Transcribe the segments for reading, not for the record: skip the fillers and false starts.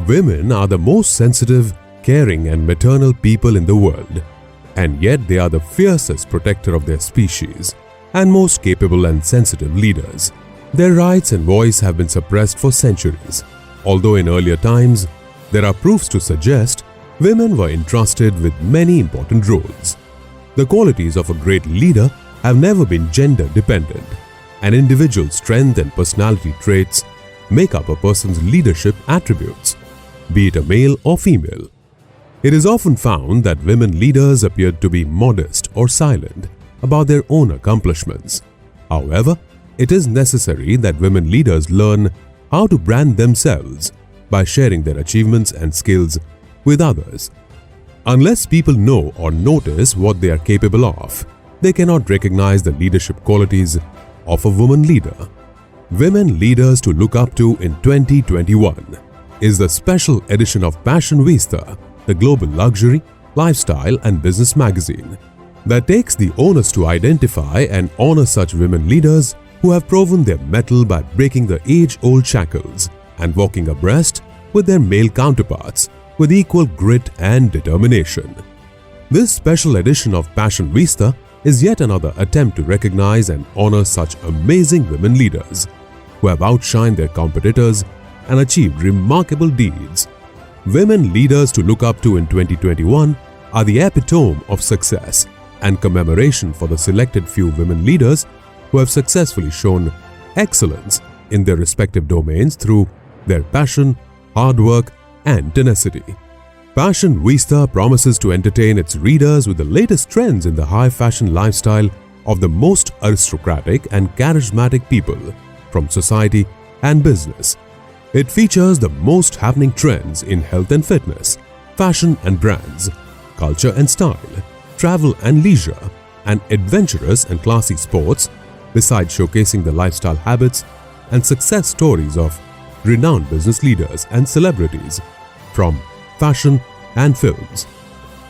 Women are the most sensitive, caring and maternal people in the world, and yet they are the fiercest protector of their species and most capable and sensitive leaders. Their rights and voice have been suppressed for centuries, although in earlier times there are proofs to suggest women were entrusted with many important roles. The qualities of a great leader have never been gender dependent. An individual's strength and personality traits make up a person's leadership attributes, be it a male or female. It is often found that women leaders appear to be modest or silent about their own accomplishments. However, it is necessary that women leaders learn how to brand themselves by sharing their achievements and skills with others. Unless people know or notice what they are capable of, they cannot recognize the leadership qualities of a woman leader. Women leaders to look up to in 2021 is the special edition of Passion Vista, the global luxury, lifestyle and business magazine that takes the onus to identify and honor such women leaders who have proven their mettle by breaking the age-old shackles and walking abreast with their male counterparts with equal grit and determination. This special edition of Passion Vista is yet another attempt to recognize and honor such amazing women leaders who have outshined their competitors and achieved remarkable deeds. Women leaders to look up to in 2021 are the epitome of success and commemoration for the selected few women leaders who have successfully shown excellence in their respective domains through their passion, hard work, and tenacity. Passion Vista promises to entertain its readers with the latest trends in the high fashion lifestyle of the most aristocratic and charismatic people from society and business. It features the most happening trends in health and fitness, fashion and brands, culture and style, travel and leisure, and adventurous and classy sports, besides showcasing the lifestyle habits and success stories of renowned business leaders and celebrities from fashion and films.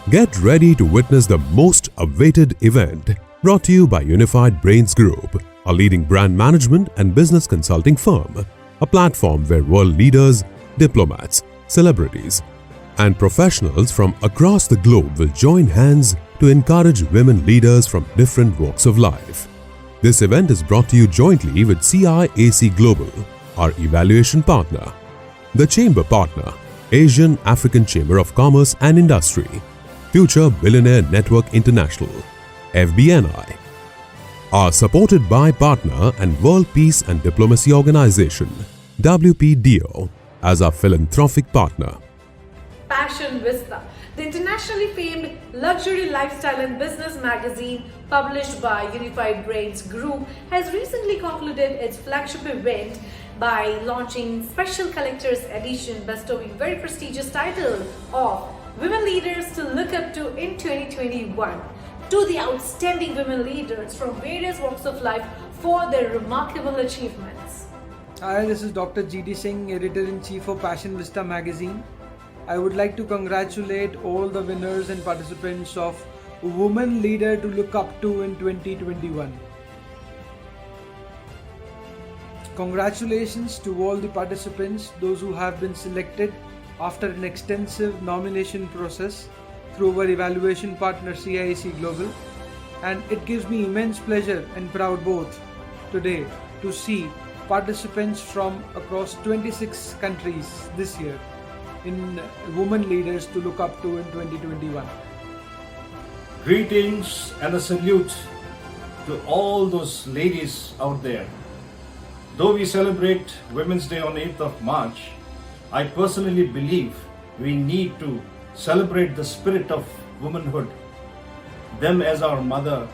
Get ready to witness the most awaited event brought to you by Unified Brainz Group, a leading brand management and business consulting firm, a platform where world leaders, diplomats, celebrities, and professionals from across the globe will join hands to encourage women leaders from different walks of life. This event is brought to you jointly with CIAC Global, our evaluation partner, the Chamber Partner, Asian African Chamber of Commerce and Industry, Future Billionaire Network International, FBNI, are supported by partner and World Peace and Diplomacy Organization, WPDO, as our philanthropic partner. Passion Vista, the internationally famed luxury lifestyle and business magazine published by Unified Brainz Group, has recently concluded its flagship event by launching special collector's edition bestowing very prestigious title of Women Leaders to Look Up to in 2021 to the outstanding women leaders from various walks of life for their remarkable achievements. Hi, this is Dr. G.D. Singh, Editor-in-Chief of Passion Vista magazine. I would like to congratulate all the winners and participants of Woman Leader to Look Up to in 2021. Congratulations to all the participants, those who have been selected after an extensive nomination process through our evaluation partner CIAC Global, and it gives me immense pleasure and proud both today to see participants from across 26 countries this year in Women Leaders to Look Up to in 2021. Greetings and a salute to all those ladies out there. Though we celebrate Women's Day on 8th of March, I personally believe we need to celebrate the spirit of womanhood, them as our mother,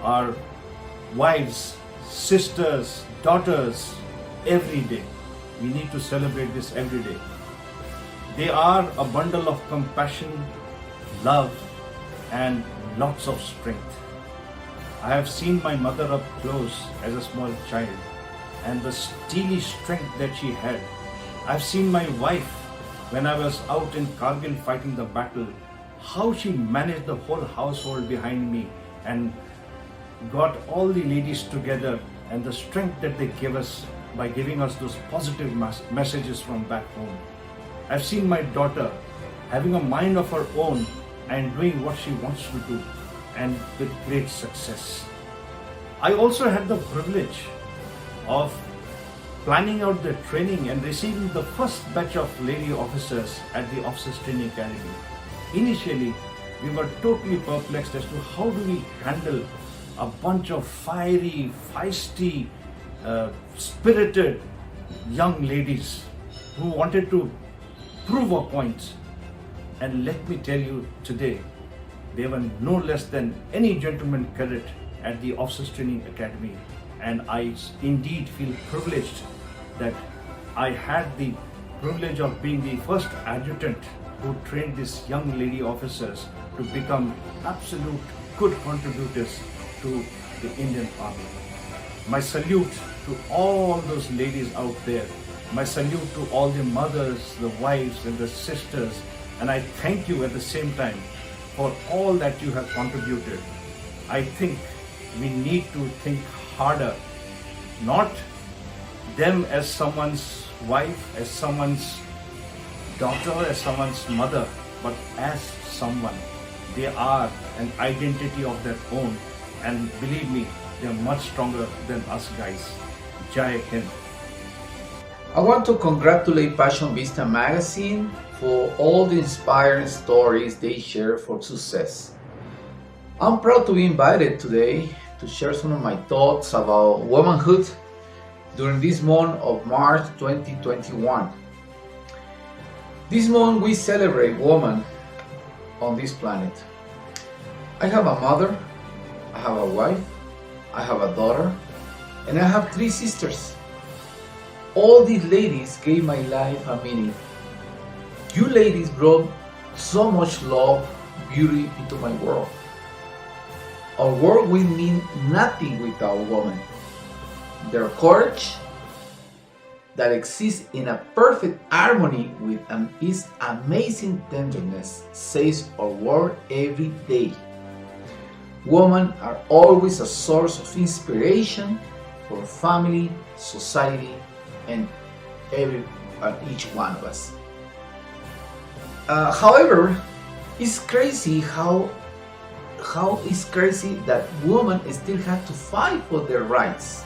our wives, sisters, daughters, every day. We need to celebrate this every day. They are a bundle of compassion, love, and lots of strength. I have seen my mother up close as a small child, and the steely strength that she had. I've seen my wife when I was out in Kargil fighting the battle, how she managed the whole household behind me and got all the ladies together, and the strength that they gave us by giving us those positive messages from back home. I've seen my daughter having a mind of her own and doing what she wants to do, and with great success. I also had the privilege of planning out the training and receiving the first batch of lady officers at the Officers Training Academy. Initially, we were totally perplexed as to how do we handle a bunch of fiery, feisty, spirited young ladies who wanted to prove a point. And let me tell you today, they were no less than any gentleman cadet at the Officers Training Academy. And I indeed feel privileged that I had the privilege of being the first adjutant who trained these young lady officers to become absolute good contributors to the Indian Army. My salute to all those ladies out there. My salute to all the mothers, the wives and the sisters. And I thank you at the same time for all that you have contributed. I think we need to think harder, not them as someone's wife, as someone's daughter, as someone's mother, but as someone. They are an identity of their own, and believe me, they are much stronger than us guys. Jai Hind. I want to congratulate Passion Vista magazine for all the inspiring stories they share for success. I'm proud to be invited today to share some of my thoughts about womanhood during this month of March 2021. This month we celebrate women on this planet. I have a mother, I have a wife, I have a daughter, and I have 3 sisters. All these ladies gave my life a meaning. You ladies brought so much love, beauty into my world. Our world will mean nothing without women. Their courage that exists in a perfect harmony with its amazing tenderness saves our world every day. Women are always a source of inspiration for family, society, and each one of us. However, it's crazy how it's crazy that women still have to fight for their rights.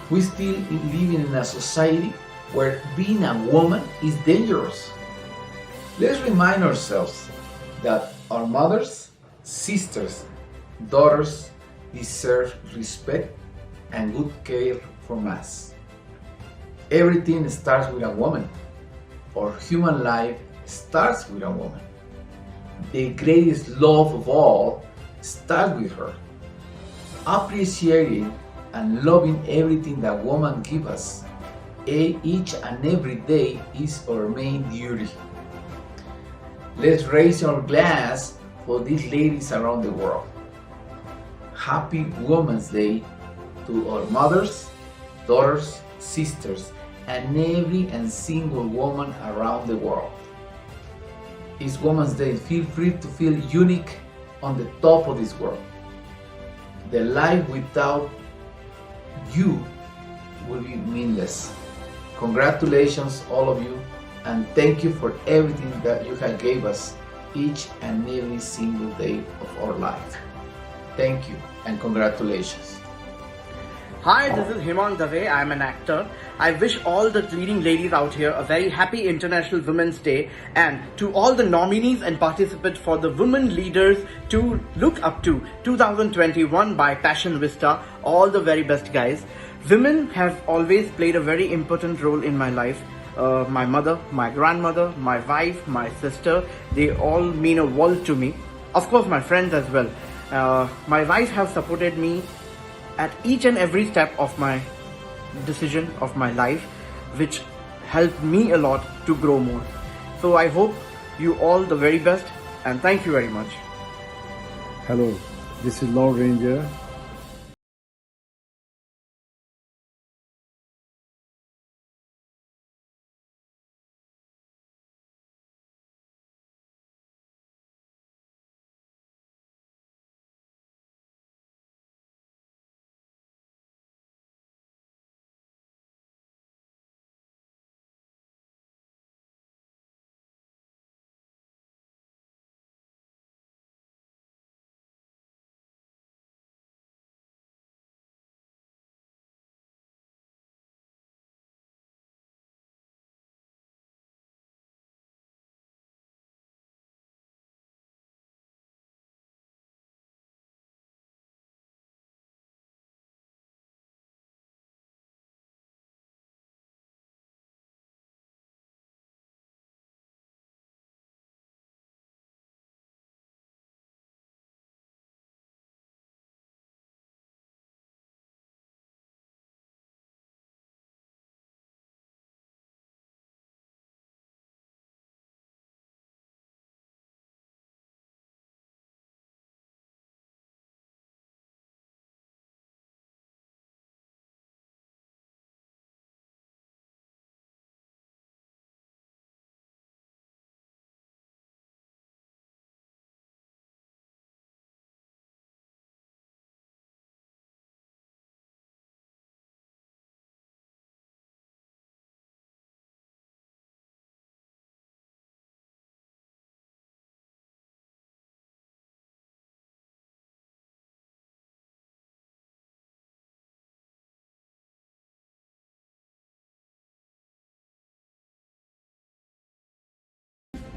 We still living in a society where being a woman is dangerous. Let's remind ourselves that our mothers, sisters, daughters deserve respect and good care from us. Everything starts with a woman. Our human life starts with a woman. The greatest love of all starts with her. Appreciating and loving everything that woman gives us each and every day is our main duty. Let's raise our glass for these ladies around the world. Happy Women's Day to our mothers, daughters, sisters, and every and single woman around the world. It's Women's Day. Feel free to feel unique on the top of this world. The life without you will be meaningless. Congratulations all of you, and thank you for everything that you have gave us each and every single day of our life. Thank you and congratulations. Hi, this is Hemant Dave. I'm an actor. I wish all the leading ladies out here a very happy International Women's Day, and to all the nominees and participants for the Women Leaders to Look Up to 2021 by Passion Vista, all the very best guys. Women have always played a very important role in my life. My mother, my grandmother, my wife, my sister, they all mean a world to me. Of course, my friends as well. My wife have supported me at each and every step of my decision of my life, which helped me a lot to grow more. So I hope you all the very best, and thank you very much. Hello, this is Lord Ranger.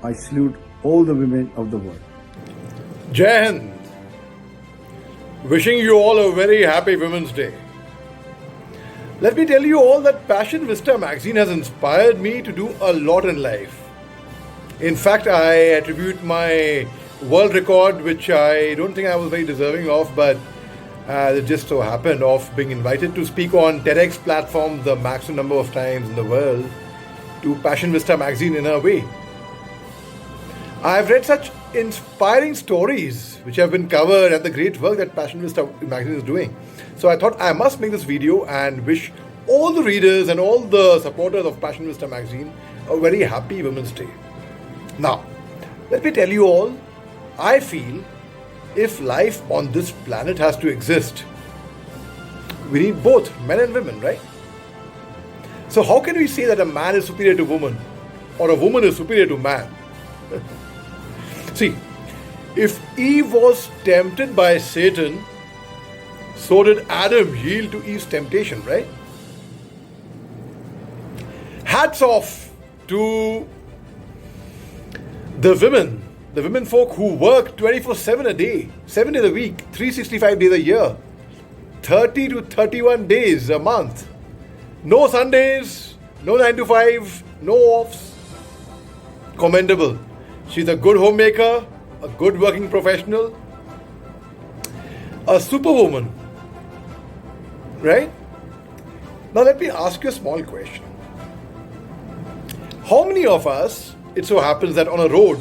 I salute all the women of the world. Jai Hind. Wishing you all a very happy Women's Day. Let me tell you all that Passion Vista magazine has inspired me to do a lot in life. In fact, I attribute my world record, which I don't think I was very deserving of, but it just so happened of being invited to speak on TEDx platform the maximum number of times in the world, to Passion Vista magazine in a way. I've read such inspiring stories which have been covered and the great work that Passion Vista magazine is doing. So I thought I must make this video and wish all the readers and all the supporters of Passion Vista magazine a very happy Women's Day. Now, let me tell you all, I feel if life on this planet has to exist, we need both men and women, right? So how can we say that a man is superior to woman or a woman is superior to man? See, if Eve was tempted by Satan, so did Adam yield to Eve's temptation, right? Hats off to the women folk who work 24/7 a day, 7 days a week, 365 days a year, 30 to 31 days a month. No Sundays, no 9 to 5, no offs. Commendable. She's a good homemaker, a good working professional, a superwoman, right? Now let me ask you a small question. How many of us, it so happens that on a road,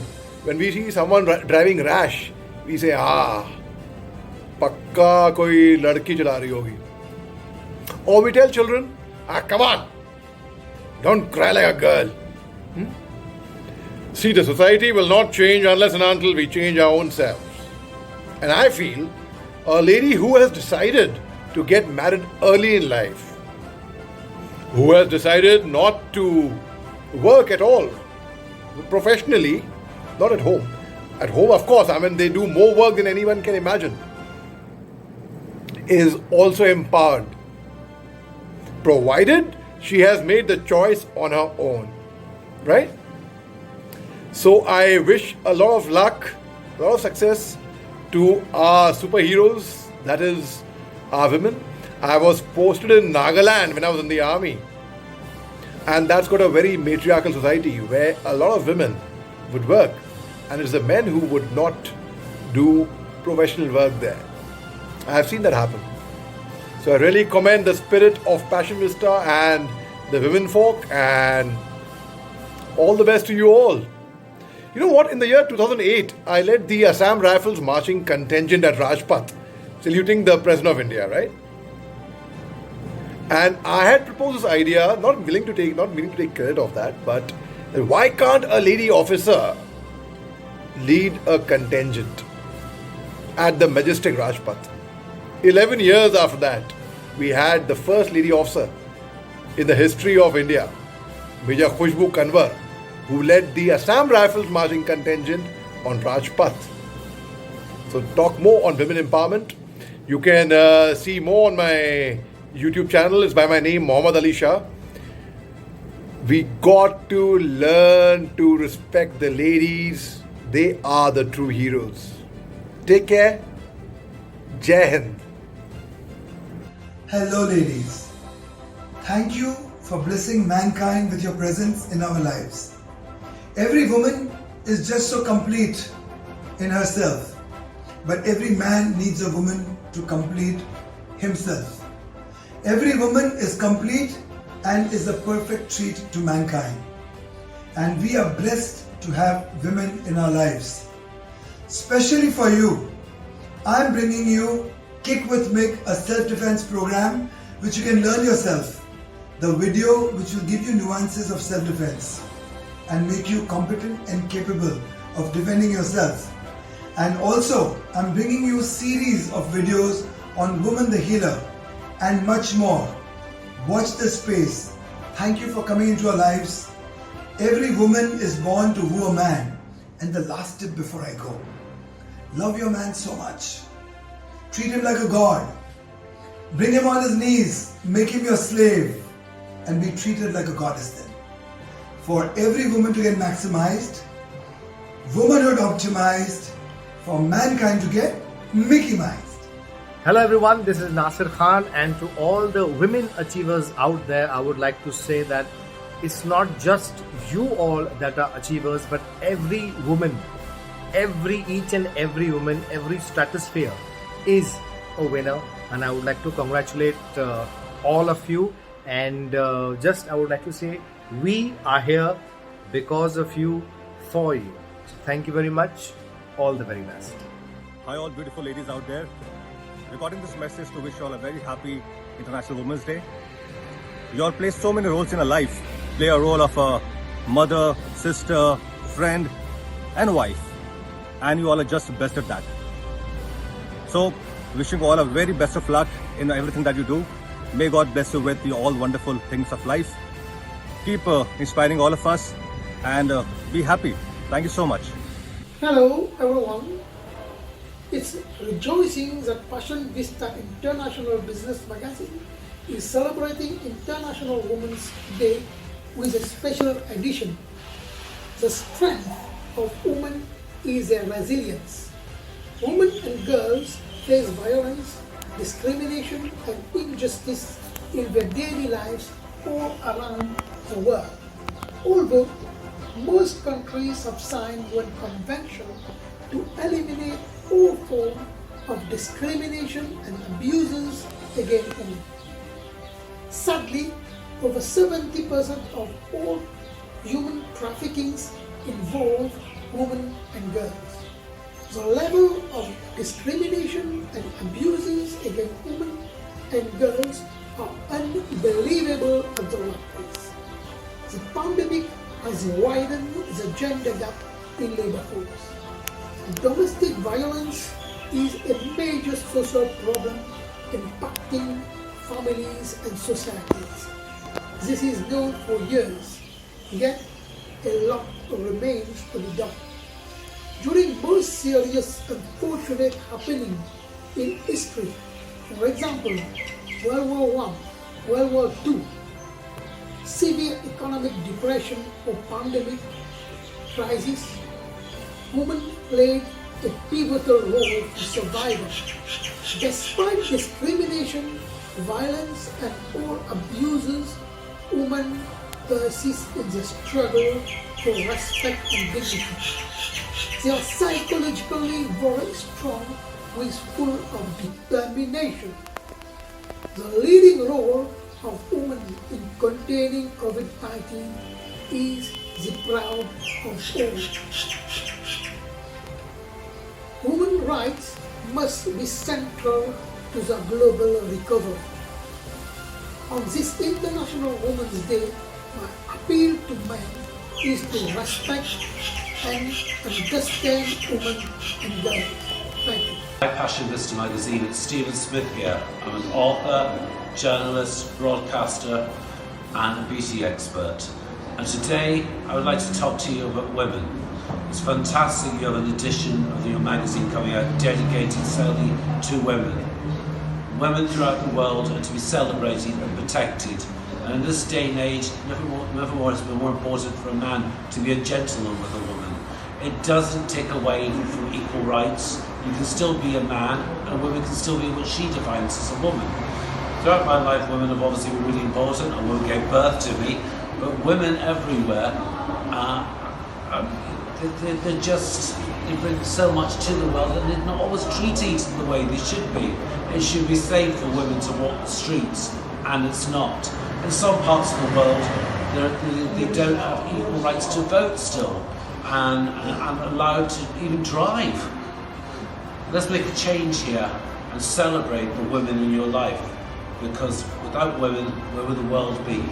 when we see someone driving rash, we say, pakka koi ladki chala rahi hogi. Or we tell children, come on, don't cry like a girl. See, the society will not change unless and until we change our own selves. And I feel a lady who has decided to get married early in life, who has decided not to work at all, professionally, not at home. At home, of course, they do more work than anyone can imagine, is also empowered, provided she has made the choice on her own, right? So I wish a lot of luck, a lot of success to our superheroes, that is our women. I was posted in Nagaland when I was in the army, and that's got a very matriarchal society where a lot of women would work, and it's the men who would not do professional work there. I have seen that happen. So I really commend the spirit of Passion Vista and the women folk, and all the best to you all. You know what? In the year 2008, I led the Assam Rifles marching contingent at Rajpath, saluting the President of India, right? And I had proposed this idea, not willing to take credit of that, but why can't a lady officer lead a contingent at the majestic Rajpath? 11 years after that, we had the first lady officer in the history of India, Major Khushbu Kanwar, who led the Assam Rifles marching contingent on Rajpath. So talk more on women empowerment. You can see more on my YouTube channel. It's by my name, Muhammad Ali Shah. We got to learn to respect the ladies. They are the true heroes. Take care. Jai Hind. Hello ladies. Thank you for blessing mankind with your presence in our lives. Every woman is just so complete in herself, but every man needs a woman to complete himself. Every woman is complete and is a perfect treat to mankind. And we are blessed to have women in our lives. Especially for you, I am bringing you Kick with Mick, a self-defense program which you can learn yourself. The video which will give you nuances of self-defense and make you competent and capable of defending yourself. And also, I'm bringing you a series of videos on Woman the Healer and much more. Watch this space. Thank you for coming into our lives. Every woman is born to woo a man. And the last tip before I go. Love your man so much. Treat him like a god. Bring him on his knees. Make him your slave. And be treated like a goddess then. For every woman to get maximized, womanhood optimized for mankind to get Mickey-mized. Hello everyone, this is Nasir Khan, and to all the women achievers out there, I would like to say that it's not just you all that are achievers, but every woman, each and every woman, every stratosphere is a winner. And I would like to congratulate all of you, and I would like to say we are here because of you, for you. So thank you very much. All the very best. Hi all beautiful ladies out there. Recording this message to wish you all a very happy International Women's Day. You all play so many roles in a life. Play a role of a mother, sister, friend and wife. And you all are just the best at that. So wishing you all a very best of luck in everything that you do. May God bless you with all wonderful things of life. Keep inspiring all of us and be happy. Thank you so much. Hello everyone. It's rejoicing that Passion Vista International Business Magazine is celebrating International Women's Day with a special edition. The strength of women is their resilience. Women and girls face violence, discrimination and injustice in their daily lives all around the world. Although most countries have signed one convention to eliminate all forms of discrimination and abuses against women. Sadly, over 70% of all human traffickings involve women and girls. The level of discrimination and abuses against women and girls are unbelievable at the workplace. The pandemic has widened the gender gap in labor force. Domestic violence is a major social problem impacting families and societies. This is known for years, yet a lot remains to be done. During most serious unfortunate happenings in history, for example, World War I, World War II, severe economic depression or pandemic crisis, women played a pivotal role for survival. Despite discrimination, violence and all abuses, women persist in the struggle for respect and dignity. They are psychologically very strong with full of determination. The leading role of women in containing COVID-19 is the proud of all. Women's rights must be central to the global recovery. On this International Women's Day, my appeal to men is to respect and understand women and girls. Thank you. Hi, Passion Vista magazine. It's Stephen Smith here. I'm an author, journalist, broadcaster and a beauty expert. And today I would like to talk to you about women. It's fantastic you have an edition of your magazine coming out dedicated solely to women. Women throughout the world are to be celebrated and protected. And in this day and age, never more has been more important for a man to be a gentleman with a woman. It doesn't take away from equal rights. You can still be a man, and women can still be what she defines as a woman. Throughout my life, women have obviously been really important. A woman gave birth to me, but women everywhere, they bring so much to the world, and they're not always treated the way they should be. It should be safe for women to walk the streets, and it's not. In some parts of the world, they don't have equal rights to vote still, and allowed to even drive. Let's make a change here and celebrate the women in your life, because without women, where would the world be?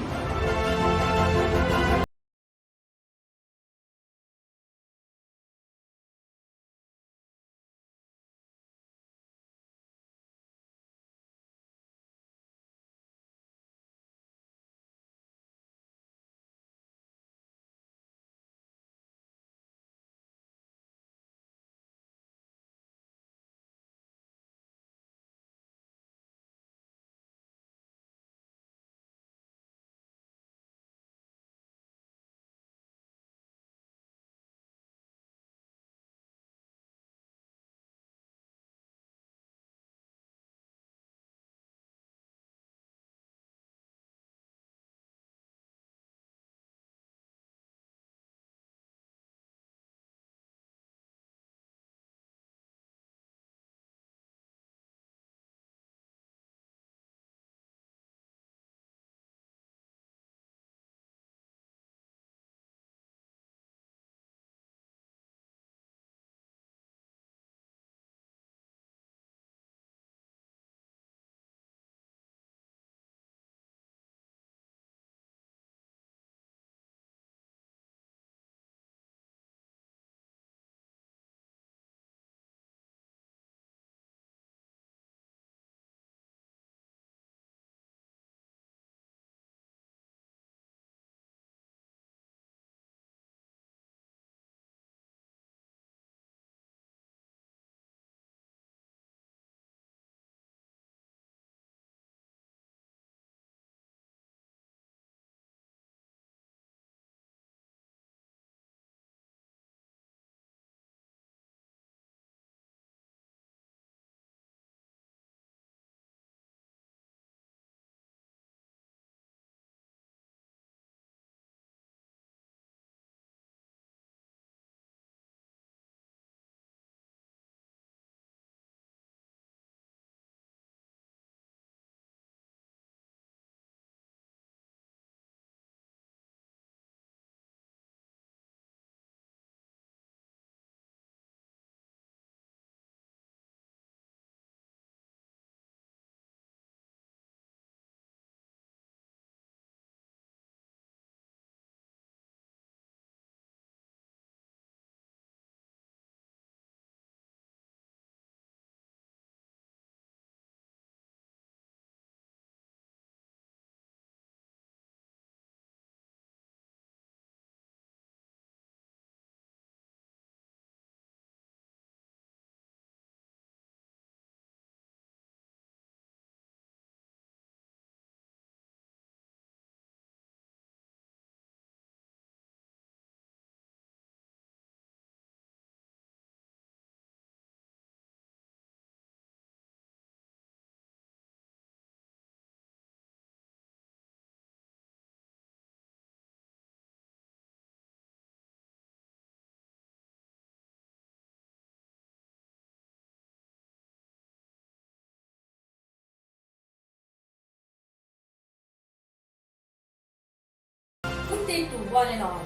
felicitate to one and all.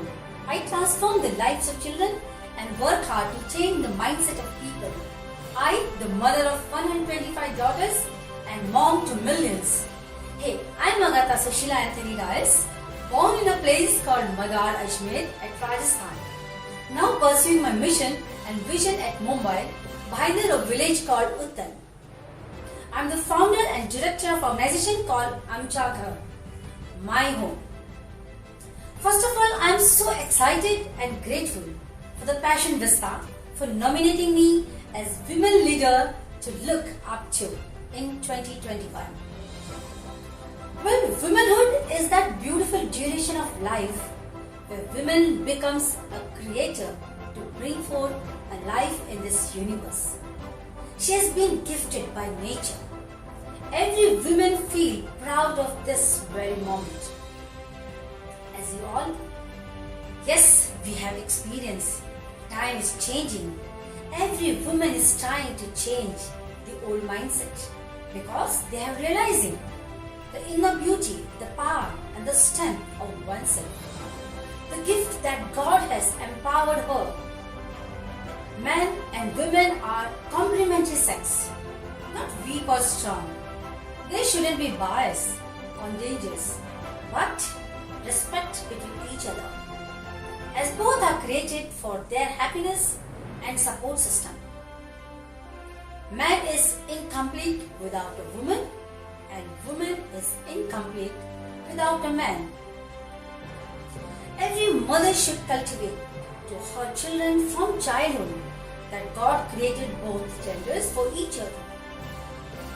I transform the lives of children and work hard to change the mindset of people. I, the mother of 125 daughters and mom to millions. Hey, I'm Agatha Sushila Anthony Reyes, born in a place called Madar, Ajmer at Rajasthan. Now pursuing my mission and vision at Mumbai, behind a village called Uttan. I'm the founder and director of an organization called Amcha Ghar, my home. First of all, I'm so excited and grateful for the Passion Vista for nominating me as women leader to look up to in 2021. Well, womanhood is that beautiful duration of life where women becomes a creator to bring forth a life in this universe. She has been gifted by nature. Every woman feels proud of this very moment. As you all, yes, we have experienced. Time is changing. Every woman is trying to change the old mindset because they are realizing the inner beauty, the power and the strength of oneself. The gift that God has empowered her. Men and women are complementary sex, not weak or strong. They shouldn't be biased or dangerous, but respect between each other, as both are created for their happiness and support system. Man is incomplete without a woman, and woman is incomplete without a man. Every mother should cultivate to her children from childhood that God created both genders for each other.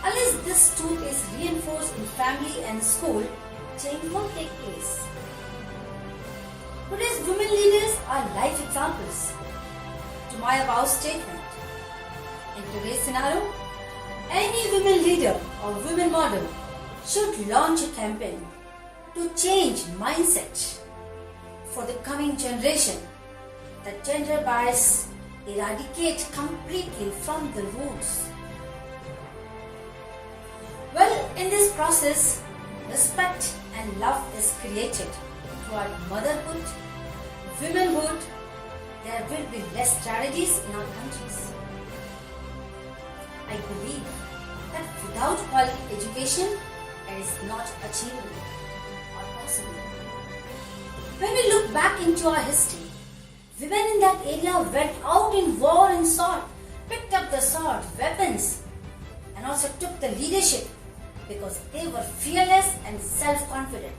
Unless this truth is reinforced in family and school, change won't take place. Today's women leaders are life examples to my above statement. In today's scenario, any women leader or women model should launch a campaign to change mindset for the coming generation, that gender bias eradicate completely from the roots. Well, in this process, respect and love is created toward motherhood, womanhood. There will be less tragedies in our countries. I believe that without quality education, it is not achievable or possible. When we look back into our history, women in that area went out in war and sword, picked up the sword, weapons, and also took the leadership because they were fearless and self-confident.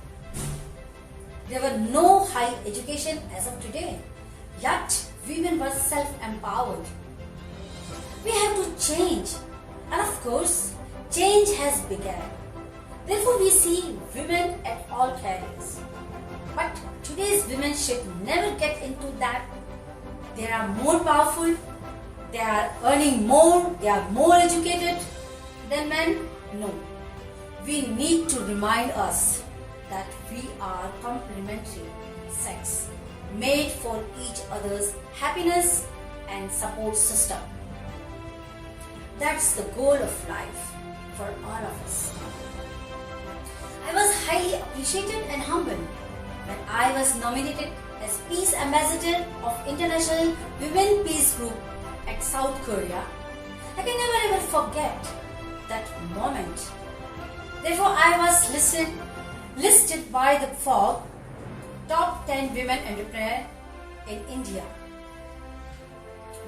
There were no high education as of today, yet women were self-empowered. We have to change, and of course, change has begun. Therefore, we see women at all careers. But today's women should never get into that. They are more powerful, they are earning more, they are more educated than men. No. We need to remind us that we are complementary sex, made for each other's happiness and support system. That's the goal of life for all of us. I was highly appreciated and humbled when I was nominated as Peace Ambassador of International Women Peace Group at South Korea. I can never ever forget that moment. Therefore, I was listed by the Forbes top 10 women entrepreneurs in India.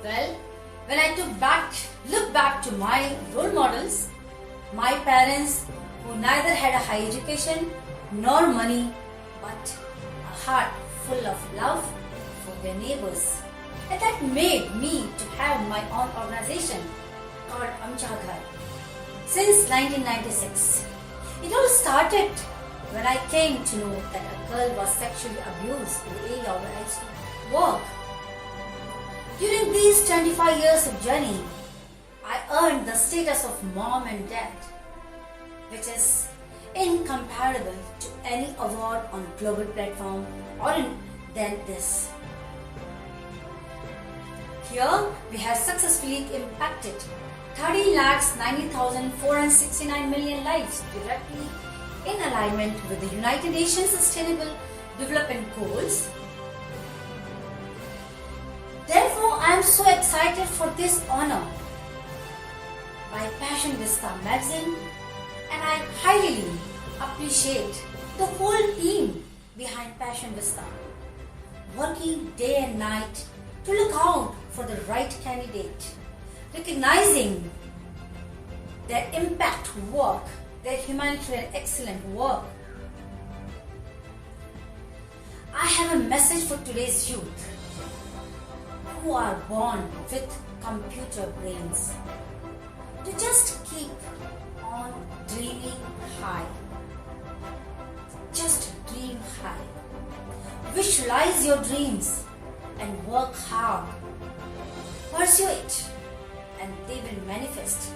Well, when I look back to my role models, my parents who neither had a high education nor money, but a heart full of love for their neighbors. And that made me to have my own organization called Amcha Ghar since 1996. It all started when I came to know that a girl was sexually abused in the area where I used to work. During these 25 years of journey, I earned the status of mom and dad, which is incomparable to any award on global platform than this. Here, we have successfully impacted 30,90,469 million lives directly in alignment with the United Nations Sustainable development goals. Therefore, I am so excited for this honor by Passion Vista magazine, and I highly appreciate the whole team behind Passion Vista, working day and night to look out for the right candidate, recognizing their impact work, their humanitarian excellent work. I have a message for today's youth who are born with computer brains to just keep on dreaming high. Just dream high. Visualize your dreams and work hard. Pursue it and they will manifest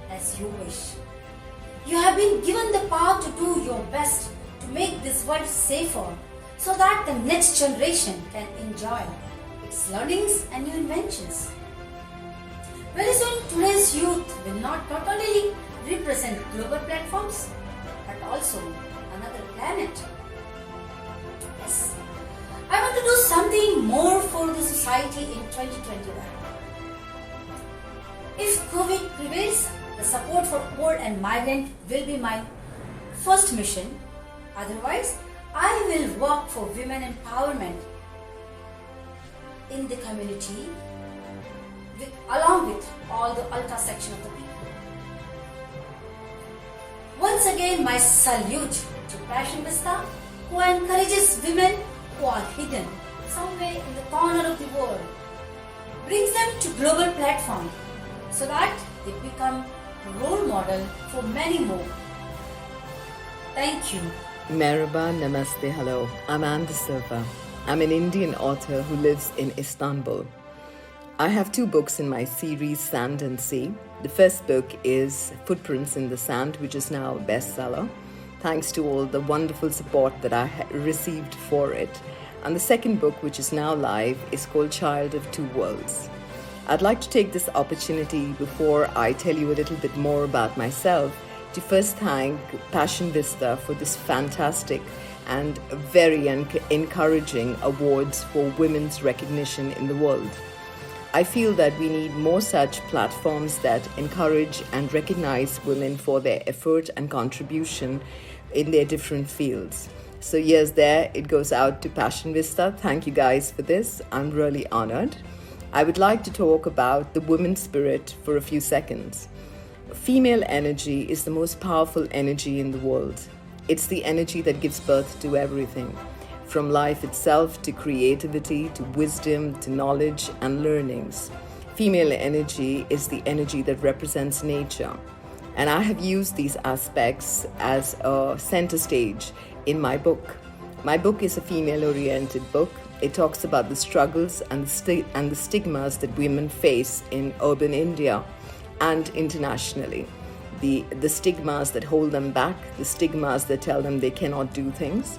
as you wish. You have been given the power to do your best to make this world safer so that the next generation can enjoy its learnings and new inventions. Very soon, today's youth will not only represent global platforms, but also another planet. Yes, I want to do something more for the society in 2021. If COVID prevails, the support for poor and migrant will be my first mission. Otherwise, I will work for women empowerment in the community along with all the ultra section of the people. Once again, my salute to Passion Vista, who encourages women who are hidden somewhere in the corner of the world, brings them to global platform so that they become a role model for many more. Thank you. Merhaba, namaste, hello. I'm Anne De Silva. I'm an Indian author who lives in Istanbul. I have 2 books in my series, Sand and Sea. The first book is Footprints in the Sand, which is now a bestseller, thanks to all the wonderful support that I received for it. And the second book, which is now live, is called Child of Two Worlds. I'd like to take this opportunity, before I tell you a little bit more about myself, to first thank Passion Vista for this fantastic and very encouraging awards for women's recognition in the world. I feel that we need more such platforms that encourage and recognize women for their effort and contribution in their different fields. So yes, there it goes out to Passion Vista. Thank you guys for this. I'm really honored. I would like to talk about the women's spirit for a few seconds. Female energy is the most powerful energy in the world. It's the energy that gives birth to everything, from life itself to creativity to wisdom to knowledge and learnings. Female energy is the energy that represents nature. And I have used these aspects as a center stage in my book. My book is a female-oriented book. It talks about the struggles and the stigmas that women face in urban India and internationally. The stigmas that hold them back, the stigmas that tell them they cannot do things.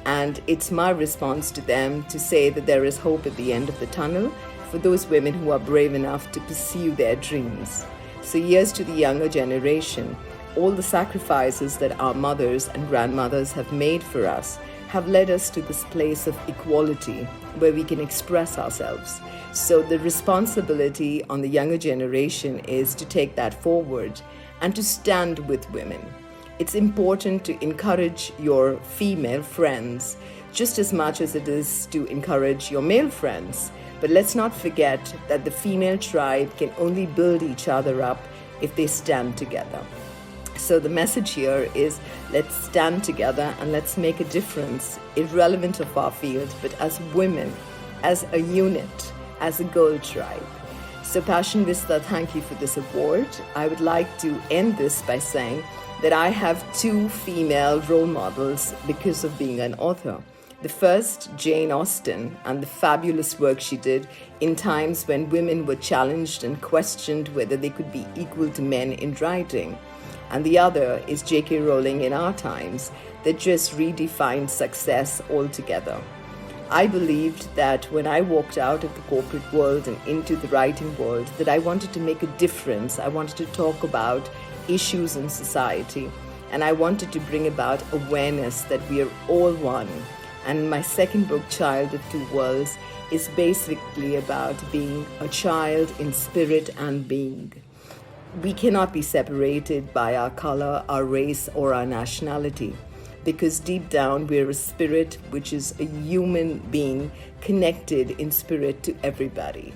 And it's my response to them to say that there is hope at the end of the tunnel for those women who are brave enough to pursue their dreams. So here's to the younger generation. All the sacrifices that our mothers and grandmothers have made for us have led us to this place of equality where we can express ourselves. So the responsibility on the younger generation is to take that forward and to stand with women. It's important to encourage your female friends just as much as it is to encourage your male friends. But let's not forget that the female tribe can only build each other up if they stand together. So the message here is, let's stand together and let's make a difference, irrelevant of our field, but as women, as a unit, as a girl tribe. So Passion Vista, thank you for this award. I would like to end this by saying that I have 2 female role models because of being an author. The first, Jane Austen, and the fabulous work she did in times when women were challenged and questioned whether they could be equal to men in writing. And the other is J.K. Rowling in our times, that just redefined success altogether. I believed that when I walked out of the corporate world and into the writing world, that I wanted to make a difference. I wanted to talk about issues in society, and I wanted to bring about awareness that we are all one, And my second book, Child of Two Worlds, is basically about being a child in spirit and being. We cannot be separated by our color, our race, or our nationality, because deep down we're a spirit which is a human being connected in spirit to everybody.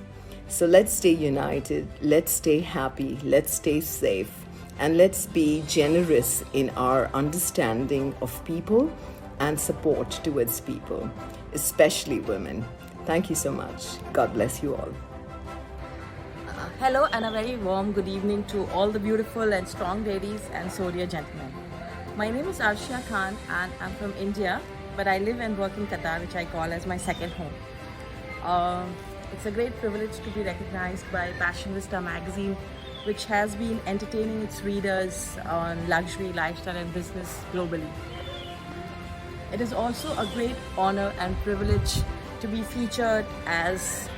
So let's stay united, let's stay happy, let's stay safe, and let's be generous in our understanding of people and support towards people, especially women. Thank you so much. God bless you all. Hello and a very warm good evening to all the beautiful and strong ladies and so dear gentlemen. My name is Arshia Khan and I'm from India, but I live and work in Qatar, which I call as my second home. It's a great privilege to be recognized by Passion Vista magazine, which has been entertaining its readers on luxury, lifestyle and business globally. It is also a great honor and privilege to be featured as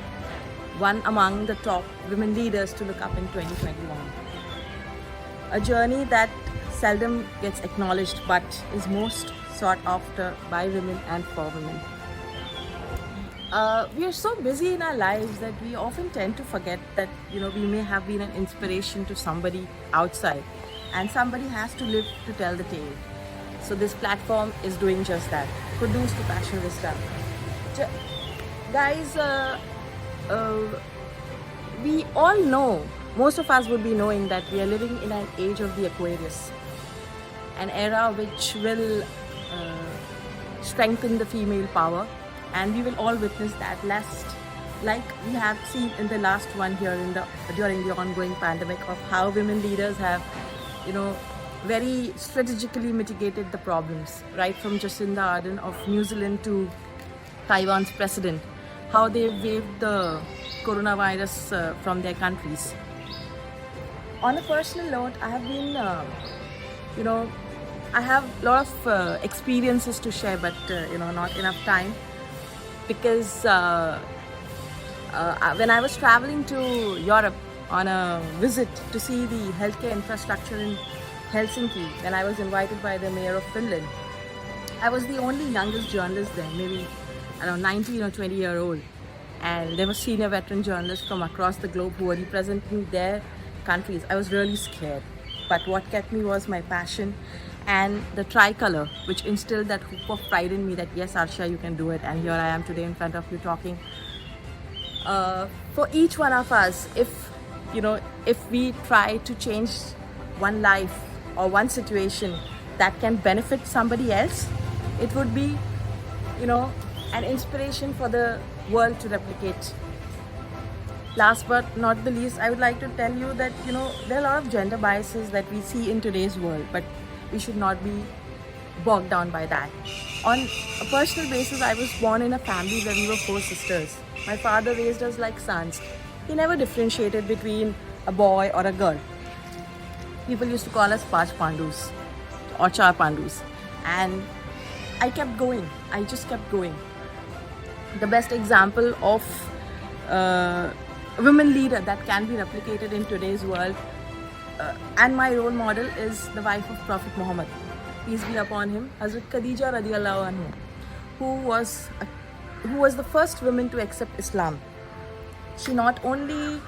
one among the top women leaders to look up in 2021. A journey that seldom gets acknowledged but is most sought after by women and for women. We are so busy in our lives that we often tend to forget that we may have been an inspiration to somebody outside, and somebody has to live to tell the tale. So this platform is doing just that. Kudos to Passion Vista. Guys, we all know, most of us would be knowing that we are living in an age of the Aquarius, an era which will strengthen the female power, and we will all witness that like we have seen in the last one here during the ongoing pandemic, of how women leaders have very strategically mitigated the problems, right from Jacinda Ardern of New Zealand to Taiwan's president, how they waived the coronavirus from their countries. On a personal note, I have been I have a lot of experiences to share, but not enough time, because when I was traveling to Europe on a visit to see the healthcare infrastructure in Helsinki, when I was invited by the mayor of Finland, I was the only youngest journalist there, maybe around 19 or 20-year-old, and there were senior veteran journalists from across the globe who were representing their countries. I was really scared, but what kept me was my passion and the tricolor, which instilled that hope of pride in me that yes, Arshia, you can do it, and here I am today in front of you talking. For each one of us, if we try to change one life or one situation that can benefit somebody else, it would be an inspiration for the world to replicate. Last but not the least, I would like to tell you that there are a lot of gender biases that we see in today's world, but we should not be bogged down by that. On a personal basis, I was born in a family where we were 4 sisters. My father raised us like sons. He never differentiated between a boy or a girl. People used to call us Pach Pandus or Char Pandus, and I kept going. I just kept going. The best example of a women leader that can be replicated in today's world, and my role model, is the wife of Prophet Muhammad, peace be upon him, Hazrat Khadija radiallahu anhu, who was the first woman to accept Islam. She not only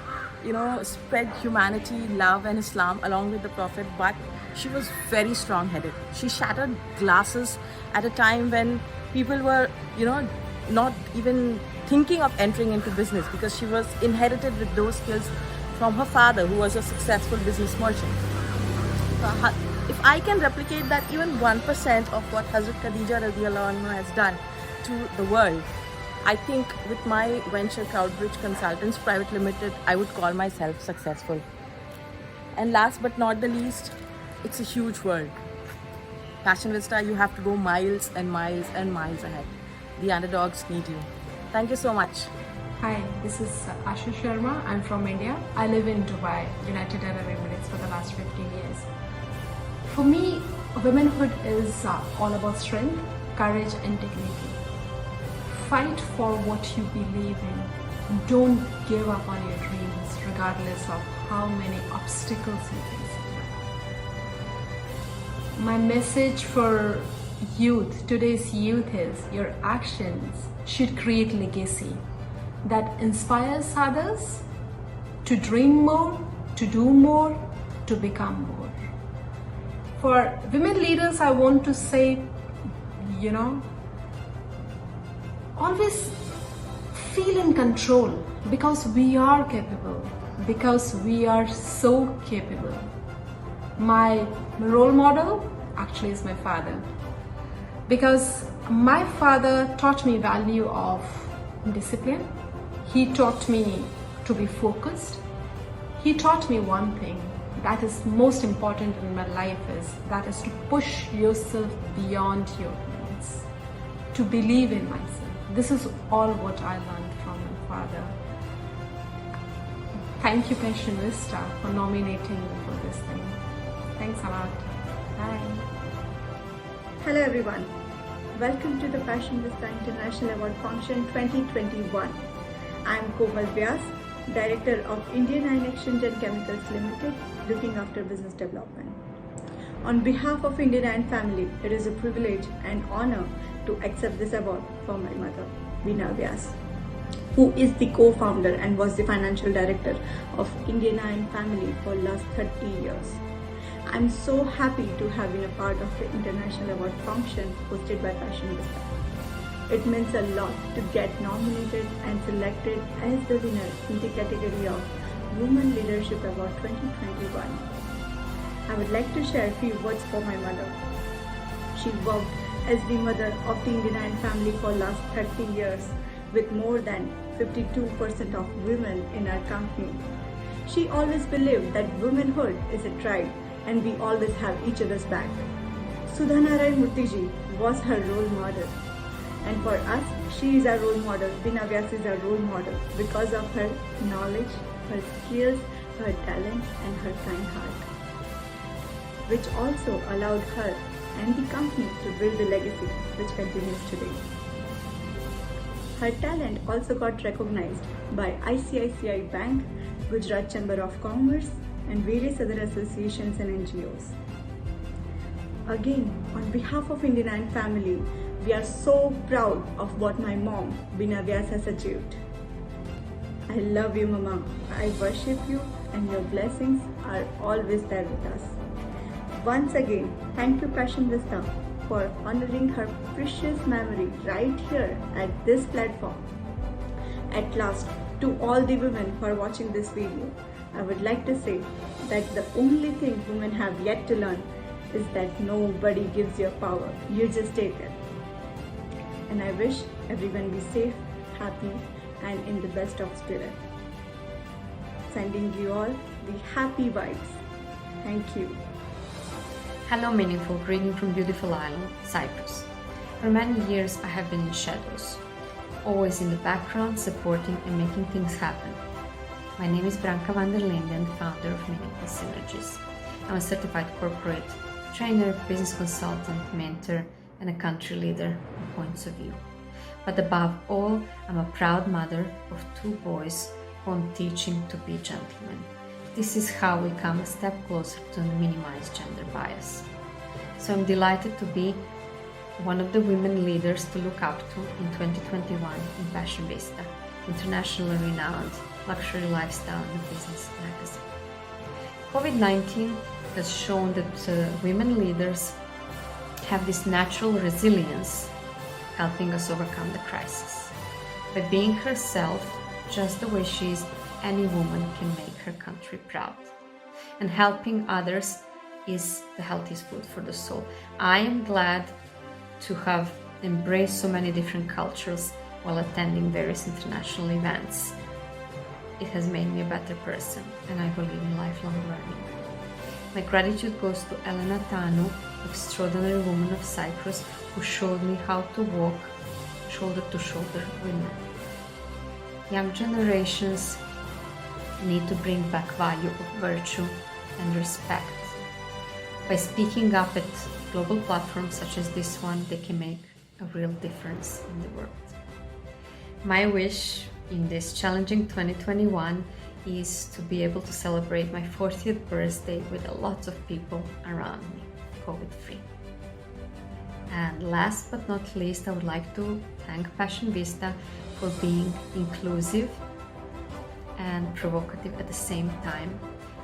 spread humanity, love and Islam along with the Prophet, but she was very strong-headed. She shattered glasses at a time when people were not even thinking of entering into business, because she was inherited with those skills from her father, who was a successful business merchant. If I can replicate that, even 1% of what Hazrat Khadija radiallahu anha has done to the world, I think with my venture Crowdbridge Consultants Private Limited, I would call myself successful. And last but not the least, it's a huge world. Passion Vista, you have to go miles and miles and miles ahead. The underdogs need you. Thank you so much. Hi, this is Asha Sharma. I'm from India. I live in Dubai, United Arab Emirates, for the last 15 years. For me, womanhood is all about strength, courage and dignity. Fight for what you believe in. Don't give up on your dreams regardless of how many obstacles you face. My message for today's youth is, your actions should create legacy that inspires others to dream more, to do more, to become more. For women leaders, I want to say, always feel in control, because we are capable, because we are so capable. My role model actually is my father, because my father taught me value of discipline. He taught me to be focused. He taught me one thing that is most important in my life, is to push yourself beyond your limits, to believe in myself. This is all what I learned from my father. Thank you, Passion Vista, for nominating me for this thing. Thanks a lot. Bye. Hello everyone. Welcome to the Passion Vista International Award Function 2021. I am Komal Vyas, Director of Indian Iron Exchange and Chemicals Limited, looking after business development. On behalf of Indian Iron family, it is a privilege and honor to accept this award for my mother, Veena Vyas, who is the co-founder and was the financial director of Indian Iron family for last 30 years. I'm so happy to have been a part of the International Award function hosted by Passion Vista. It means a lot to get nominated and selected as the winner in the category of Women Leadership Award 2021. I would like to share a few words for my mother. She worked as the mother of the Indian Iron family for last 30 years with more than 52% of women in our company. She always believed that womanhood is a tribe and we always have each other's back. Sudhanarayan Murthy was her role model. And for us, she is our role model. Veena Vyas is our role model because of her knowledge, her skills, her talent and her kind heart, which also allowed her and the company to build a legacy which continues today. Her talent also got recognized by ICICI Bank, Gujarat Chamber of Commerce and various other associations and NGOs. Again, on behalf of Indian Iron family, we are so proud of what my mom, Veena Vyas, has achieved. I love you, Mama. I worship you and your blessings are always there with us. Once again, thank you, Passion Vista, for honoring her precious memory right here at this platform. At last, to all the women who are watching this video, I would like to say that the only thing women have yet to learn is that nobody gives you power, you just take it. And I wish everyone be safe, happy and in the best of spirit. Sending you all the happy vibes. Thank you. Hello, meaningful greeting from beautiful island, Cyprus. For many years I have been in shadows, always in the background, supporting and making things happen. My name is Branka van der Linden, founder of Meaningful Synergies. I'm a certified corporate trainer, business consultant, mentor, and a country leader in points of view. But above all, I'm a proud mother of 2 boys who I'm teaching to be gentlemen. This is how we come a step closer to minimize gender bias. So I'm delighted to be one of the women leaders to look up to in 2021 in Passion Vista, internationally renowned luxury lifestyle and business magazine. COVID-19 has shown that women leaders have this natural resilience, helping us overcome the crisis. By being herself, just the way she is, any woman can make her country proud. And helping others is the healthiest food for the soul. I am glad to have embraced so many different cultures while attending various international events. It has made me a better person, and I believe in lifelong learning. My gratitude goes to Elena Tanu, extraordinary woman of Cyprus, who showed me how to walk shoulder to shoulder with men. Young generations need to bring back value of virtue and respect. By speaking up at global platforms such as this one, they can make a real difference in the world. My wish in this challenging 2021 is to be able to celebrate my 40th birthday with a lot of people around me, COVID-free. And last but not least, I would like to thank Passion Vista for being inclusive and provocative at the same time,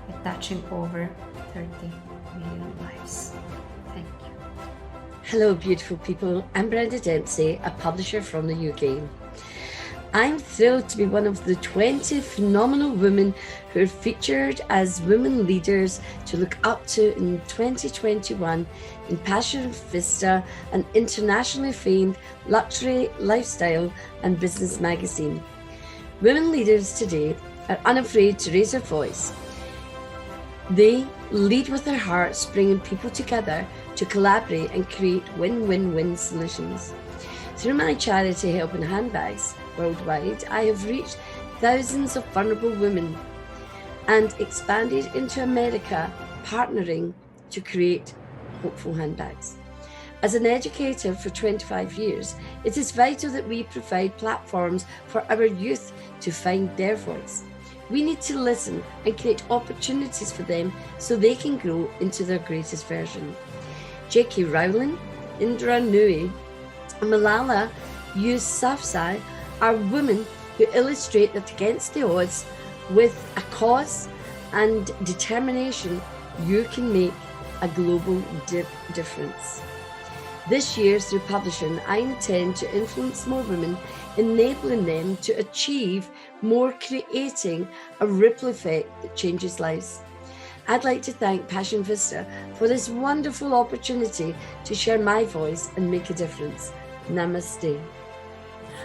and touching over 30 million lives. Thank you. Hello beautiful people, I'm Brenda Dempsey, a publisher from the UK. I'm thrilled to be one of the 20 phenomenal women who are featured as women leaders to look up to in 2021 in Passion Vista, an internationally famed luxury, lifestyle and business magazine. Women leaders today are unafraid to raise their voice. They lead with their hearts, bringing people together to collaborate and create win-win-win solutions. Through my charity Helping Handbags worldwide, I have reached thousands of vulnerable women and expanded into America, partnering to create hopeful handbags. As an educator for 25 years, it is vital that we provide platforms for our youth to find their voice. We need to listen and create opportunities for them so they can grow into their greatest version. J.K. Rowling, Indra Nooyi, and Malala Yousafzai are women who illustrate that against the odds, with a cause and determination, you can make a global difference. This year, through publishing, I intend to influence more women, enabling them to achieve more, creating a ripple effect that changes lives. I'd like to thank Passion Vista for this wonderful opportunity to share my voice and make a difference. Namaste.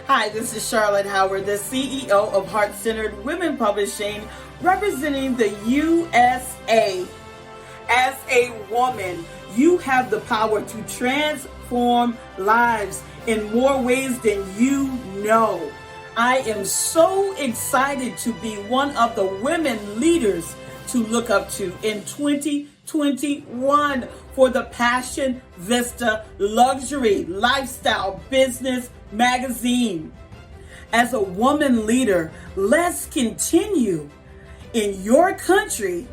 Hi, this is Charlotte Howard, the CEO of Heart Centered Women Publishing, representing the USA. As a woman, you have the power to transform lives in more ways than you know. I am so excited to be one of the women leaders to look up to in 2021 for the Passion Vista Luxury Lifestyle Business Magazine. As a woman leader, let's continue in your country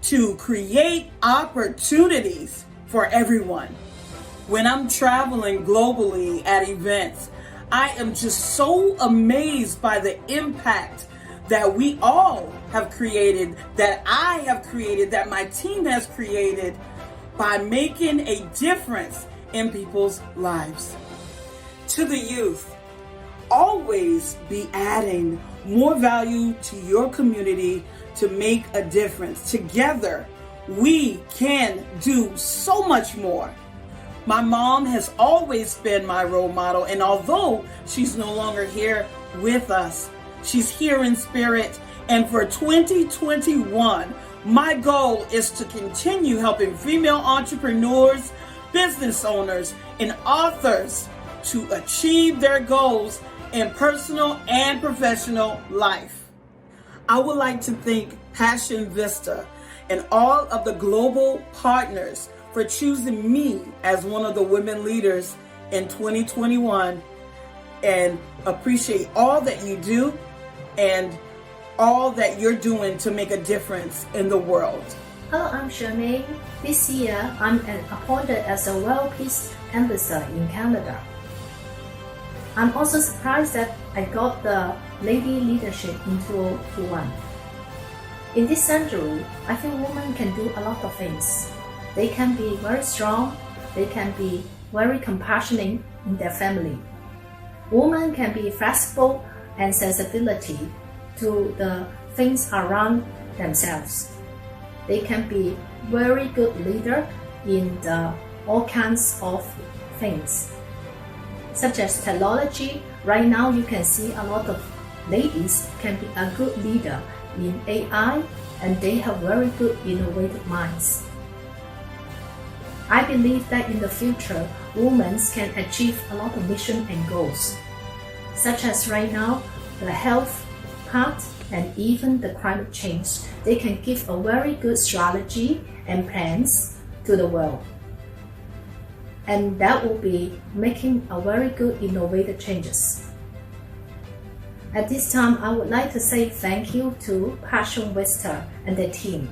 to create opportunities for everyone. When I'm traveling globally at events, I am just so amazed by the impact that we all have created, that I have created, that my team has created by making a difference in people's lives. To the youth, always be adding more value to your community to make a difference. Together, we can do so much more. My mom has always been my role model, and although she's no longer here with us, she's here in spirit. And for 2021, my goal is to continue helping female entrepreneurs, business owners, and authors to achieve their goals in personal and professional life. I would like to thank Passion Vista and all of the global partners for choosing me as one of the women leaders in 2021, and appreciate all that you do and all that you're doing to make a difference in the world. Hello, I'm Charmaine. This year, I'm appointed as a World Peace Ambassador in Canada. I'm also surprised that I got the Lady Leadership in 2021. In this century, I think women can do a lot of things. They can be very strong, they can be very compassionate in their family. Women can be flexible and sensibility to the things around themselves. They can be very good leader in all kinds of things, such as technology. Right now, you can see a lot of ladies can be a good leader in AI, and they have very good innovative minds. I believe that in the future, women can achieve a lot of mission and goals, such as right now, the health part and even the climate change. They can give a very good strategy and plans to the world. And that will be making a very good innovative changes. At this time, I would like to say thank you to Passion Vista and their team.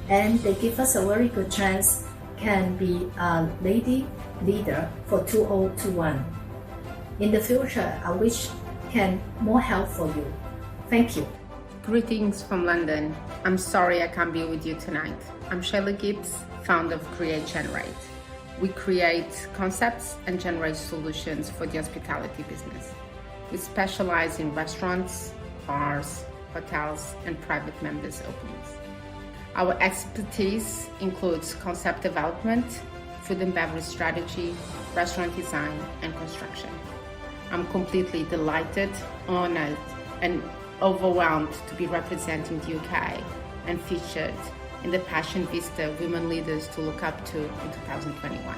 And they give us a very good chance, can be a lady leader for 2021. In the future, I wish can more help for you. Thank you. Greetings from London. I'm sorry I can't be with you tonight. I'm Shayla Gibbs, founder of Create Generate. We create concepts and generate solutions for the hospitality business. We specialize in restaurants, bars, hotels, and private members openings. Our expertise includes concept development, food and beverage strategy, restaurant design, and construction. I'm completely delighted, honored, and overwhelmed to be representing the UK and featured in the Passion Vista Women Leaders to Look Up to in 2021,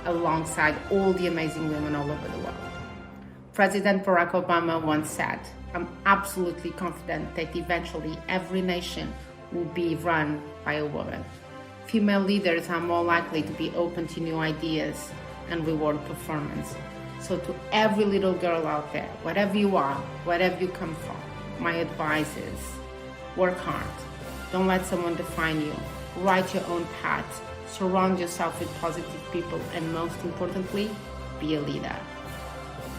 alongside all the amazing women all over the world. President Barack Obama once said, "I'm absolutely confident that eventually every nation will be run by a woman. Female leaders are more likely to be open to new ideas and reward performance." So to every little girl out there, whatever you are, wherever you come from, my advice is work hard. Don't let someone define you. Write your own path. Surround yourself with positive people, and most importantly, be a leader.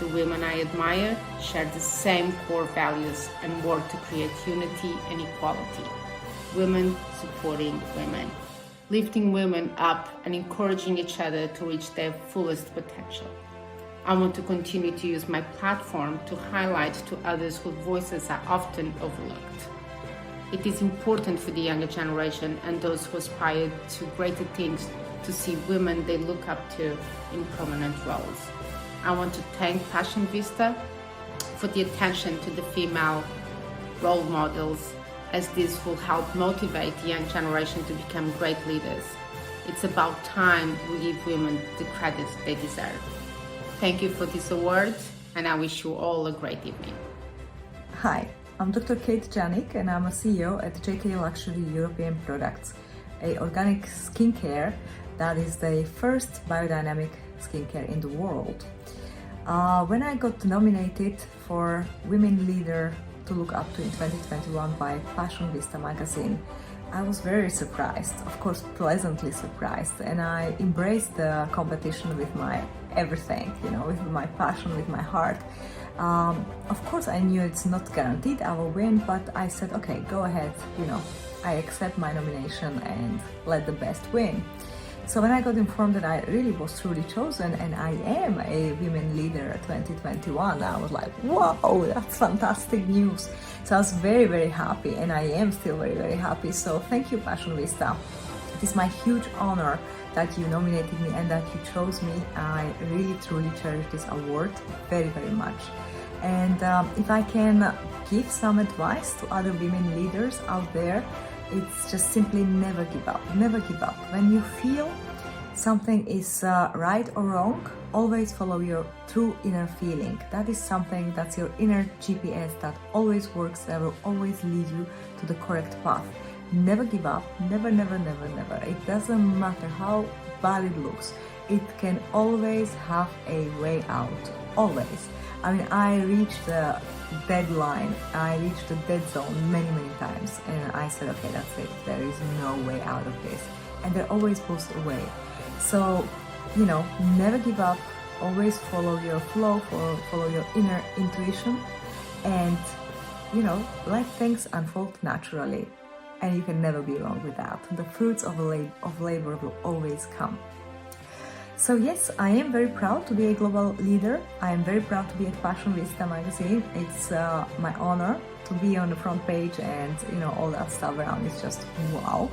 The women I admire share the same core values and work to create unity and equality. Women supporting women, lifting women up and encouraging each other to reach their fullest potential. I want to continue to use my platform to highlight to others whose voices are often overlooked. It is important for the younger generation and those who aspire to greater things to see women they look up to in prominent roles. I want to thank Passion Vista for the attention to the female role models, as this will help motivate the young generation to become great leaders. It's about time we give women the credit they deserve. Thank you for this award, and I wish you all a great evening. Hi, I'm Dr. Kate Janik, and I'm a CEO at JK Luxury European Products, a organic skincare that is the first biodynamic skincare in the world. When I got nominated for Women Leader to Look Up to in 2021 by Passion Vista magazine, I was very surprised, of course pleasantly surprised, and I embraced the competition with my everything, with my passion, with my heart. Of course I knew it's not guaranteed I will win, but I said, okay, go ahead, I accept my nomination and let the best win. So when I got informed that I really was truly chosen and I am a Women Leader 2021, I was like, wow, that's fantastic news. So I was very, very happy, and I am still very, very happy. So thank you, Passion Vista. It is my huge honor that you nominated me and that you chose me. I really, truly cherish this award very, very much. And if I can give some advice to other women leaders out there, it's just simply never give up. Never give up. When you feel something is right or wrong, always follow your true inner feeling. That is something that's your inner GPS that always works, that will always lead you to the correct path. Never give up. Never, never, never, never. It doesn't matter how bad it looks. It can always have a way out. Always. I mean, I reached the deadline, I reached the dead zone many, many times, and I said, okay, that's it, there is no way out of this, and there always was a way. So, never give up, always follow your flow, follow your inner intuition, and, let things unfold naturally, and you can never be wrong with that. The fruits of labor will always come. So yes, I am very proud to be a global leader. I am very proud to be at Passion Vista magazine. It's my honor to be on the front page, and all that stuff around is just wow.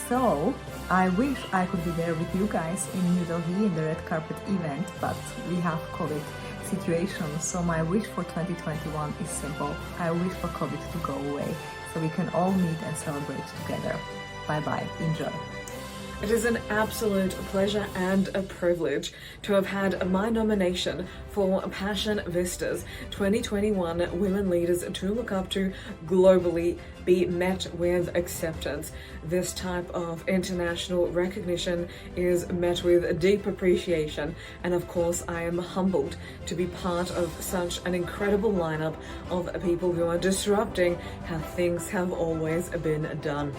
So I wish I could be there with you guys in New Delhi in the red carpet event, but we have COVID situation. So my wish for 2021 is simple. I wish for COVID to go away so we can all meet and celebrate together. Bye bye. Enjoy. It is an absolute pleasure and a privilege to have had my nomination for Passion Vista's 2021 Women Leaders to Look Up to globally be met with acceptance. This type of international recognition is met with deep appreciation, and of course I am humbled to be part of such an incredible lineup of people who are disrupting how things have always been done.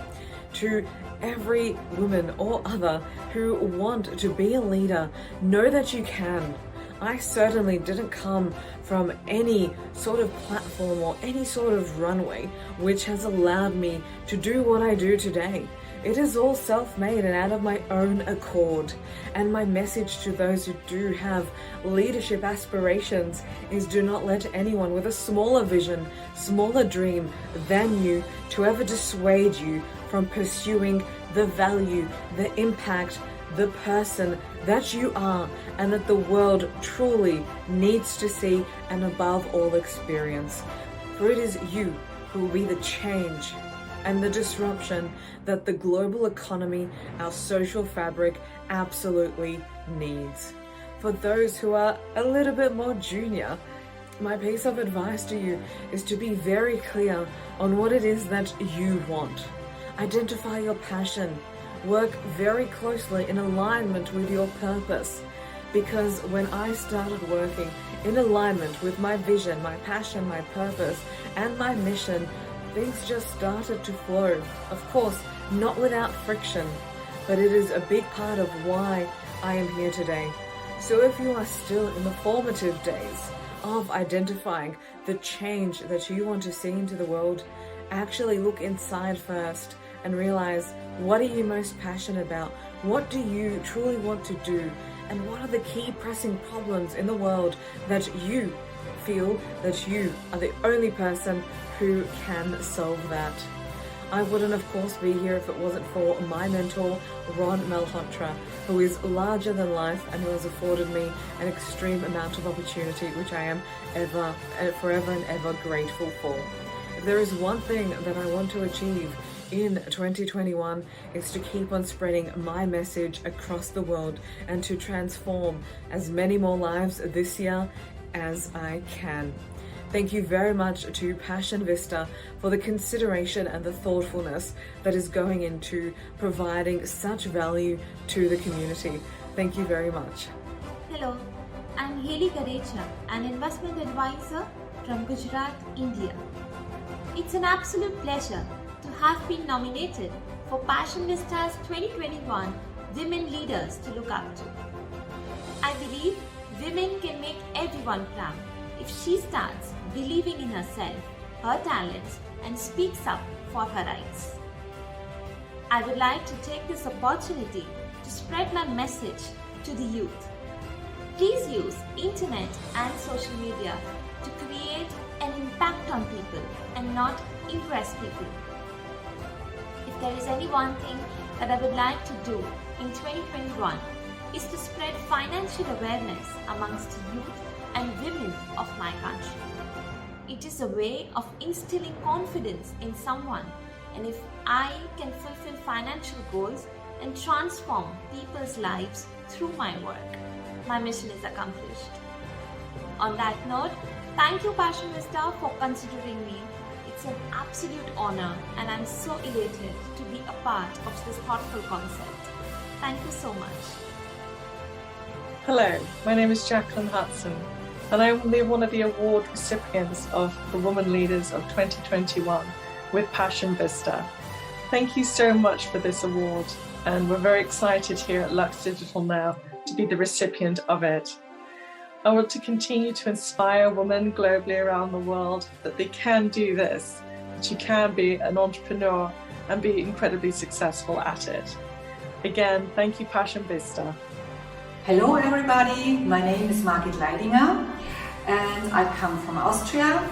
to every woman or other who want to be a leader, know that you can. I certainly didn't come from any sort of platform or any sort of runway which has allowed me to do what I do today. It is all self-made and out of my own accord. And my message to those who do have leadership aspirations is do not let anyone with a smaller vision, smaller dream than you to ever dissuade you from pursuing the value, the impact, the person that you are and that the world truly needs to see and above all experience. For it is you who will be the change and the disruption that the global economy, our social fabric, absolutely needs. For those who are a little bit more junior, my piece of advice to you is to be very clear on what it is that you want. Identify your passion. Work very closely in alignment with your purpose. Because when I started working in alignment with my vision, my passion, my purpose, and my mission, things just started to flow. Of course, not without friction, but it is a big part of why I am here today. So if you are still in the formative days of identifying the change that you want to see into the world, actually look inside first and realize, what are you most passionate about? What do you truly want to do? And what are the key pressing problems in the world that you feel that you are the only person who can solve that? I wouldn't, of course, be here if it wasn't for my mentor, Ron Malhotra, who is larger than life and who has afforded me an extreme amount of opportunity, which I am forever and ever grateful for. If there is one thing that I want to achieve in 2021, is to keep on spreading my message across the world and to transform as many more lives this year as I can. Thank you very much to Passion Vista for the consideration and the thoughtfulness that is going into providing such value to the community. Thank you very much. Hello, I'm Haley Garecha, an investment advisor from Gujarat, India. It's an absolute pleasure to have been nominated for Passion Vista's 2021 Women Leaders to Look Up to. I believe women can make everyone proud if she starts believing in herself, her talents, and speaks up for her rights. I would like to take this opportunity to spread my message to the youth. Please use internet and social media to create an impact on people and not impress people. If there is any one thing that I would like to do in 2021 is to spread financial awareness amongst youth and women of my country. It is a way of instilling confidence in someone, and if I can fulfill financial goals and transform people's lives through my work, my mission is accomplished. On that note, thank you Passion Vista for considering me. It's an absolute honor and I'm so elated to be a part of this thoughtful concept. Thank you so much. Hello, my name is Jacqueline Hudson and I will be one of the award recipients of the Women Leaders of 2021 with Passion Vista. Thank you so much for this award and we're very excited here at Lux Digital now to be the recipient of it. I want to continue to inspire women globally around the world that they can do this, that you can be an entrepreneur and be incredibly successful at it. Again, thank you Passion Vista. Hello everybody, my name is Margit Leidinger and I come from Austria.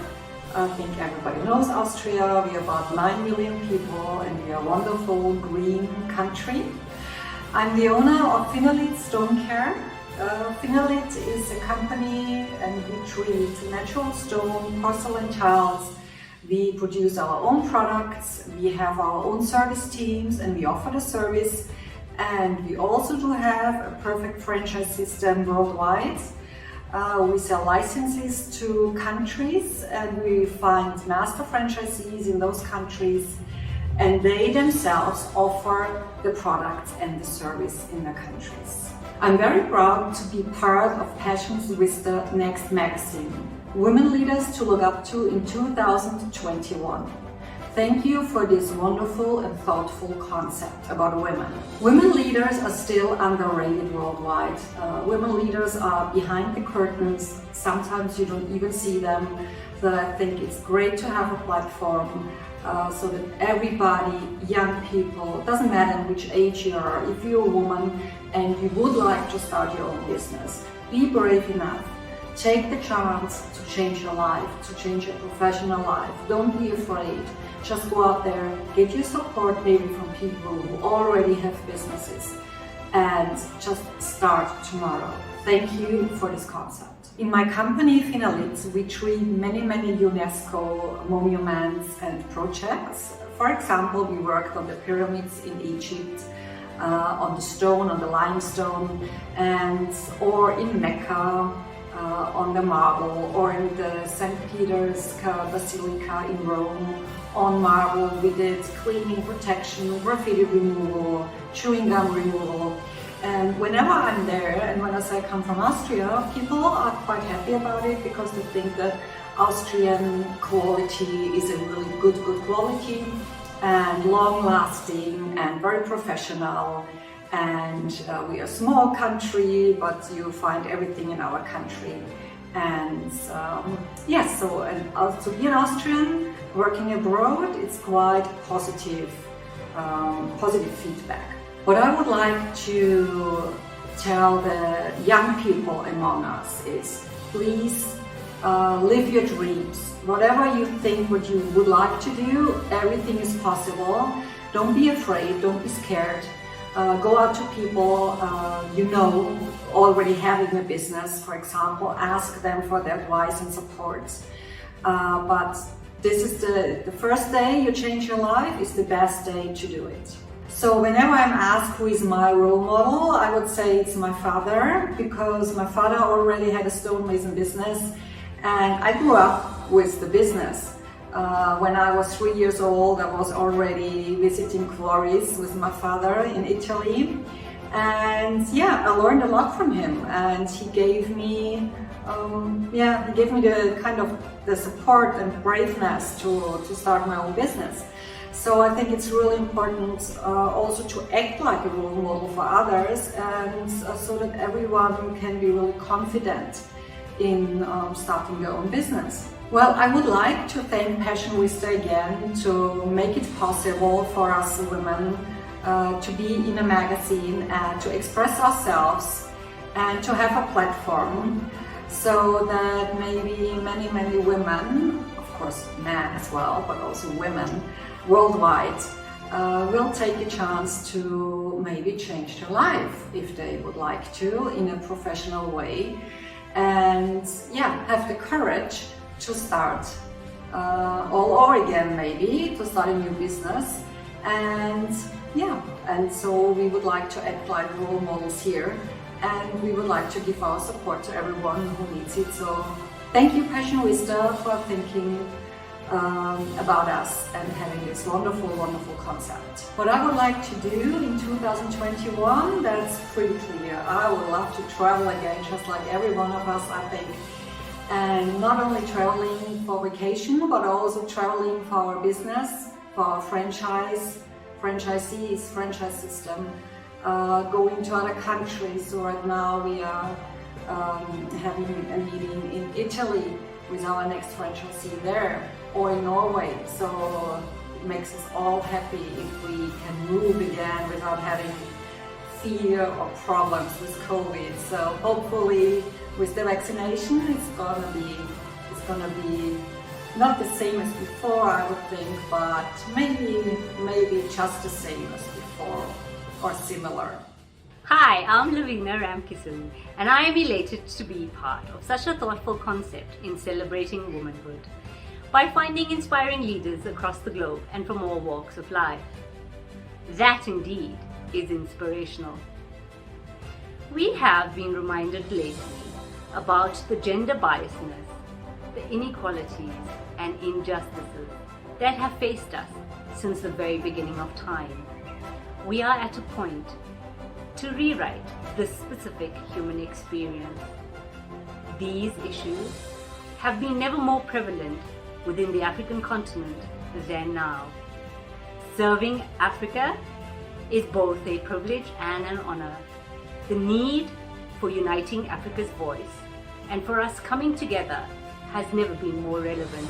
I think everybody knows Austria. We are about 9 million people and we are a wonderful green country. I'm the owner of Finalit Stone Care. Finalit is a company and we treat natural stone, porcelain tiles. We produce our own products, we have our own service teams and we offer the service. And we also do have a perfect franchise system worldwide. We sell licenses to countries and we find master franchisees in those countries and they themselves offer the products and the service in the countries. I'm very proud to be part of Passion Vista Next magazine, Women Leaders to Look Up to in 2021. Thank you for this wonderful and thoughtful concept about women. Women leaders are still underrated worldwide. Women leaders are behind the curtains. Sometimes you don't even see them. So I think it's great to have a platform so that everybody, young people, doesn't matter which age you are, if you're a woman and you would like to start your own business, be brave enough. Take the chance to change your life, to change your professional life. Don't be afraid. Just go out there, get your support maybe from people who already have businesses, and just start tomorrow. Thank you for this concept. In my company, Finalit, we treat many UNESCO monuments and projects. For example, we worked on the pyramids in Egypt, on the stone, on the limestone, or in Mecca, on the marble, or in the St. Peter's Basilica in Rome. On marble, we did cleaning, protection, graffiti removal, chewing gum removal. And whenever I'm there, and when I say I come from Austria, people are quite happy about it because they think that Austrian quality is a really good quality and long-lasting and very professional. And we are a small country, but you find everything in our country. And yes, so to be an Austrian working abroad, it's quite positive feedback. What I would like to tell the young people among us is, please live your dreams. Whatever you think, what you would like to do, everything is possible. Don't be afraid, don't be scared. Go out to people you know already having a business, for example, ask them for their advice and support. But this is the first day you change your life, is the best day to do it. So whenever I'm asked who is my role model, I would say it's my father, because my father already had a stonemason business and I grew up with the business. When I was 3 years old, I was already visiting quarries with my father in Italy. And yeah, I learned a lot from him, and he gave me the kind of the support and braveness to start my own business. So I think it's really important also to act like a role model for others, and so that everyone can be really confident in starting their own business. Well, I would like to thank Passion Vista again to make it possible for us women to be in a magazine and to express ourselves and to have a platform, so that maybe many women, of course men as well, but also women worldwide, will take a chance to maybe change their life if they would like to in a professional way, and yeah, have the courage to start all over again, maybe to start a new business. And yeah, and so we would like to act like role models here, and we would like to give our support to everyone who needs it. So thank you, Passion Vista, for thinking about us and having this wonderful concept. What I would like to do in 2021, that's pretty clear. I would love to travel again, just like every one of us, I think. And not only traveling for vacation, but also traveling for our business, for our franchisees, franchise system, going to other countries. So right now we are having a meeting in Italy with our next franchisee there, or in Norway. So it makes us all happy if we can move again without having fear or problems with COVID. So hopefully with the vaccination, it's gonna be not the same as before, I would think, but maybe just the same as before or similar. Hi, I'm Lavina Ramkissoon, and I am elated to be part of such a thoughtful concept in celebrating womanhood by finding inspiring leaders across the globe and from all walks of life. That indeed is inspirational. We have been reminded lately about the gender biasness, the inequalities and injustices that have faced us since the very beginning of time. We are at a point to rewrite this specific human experience. These issues have been never more prevalent within the African continent than now. Serving Africa is both a privilege and an honor. The need for uniting Africa's voice and for us coming together has never been more relevant.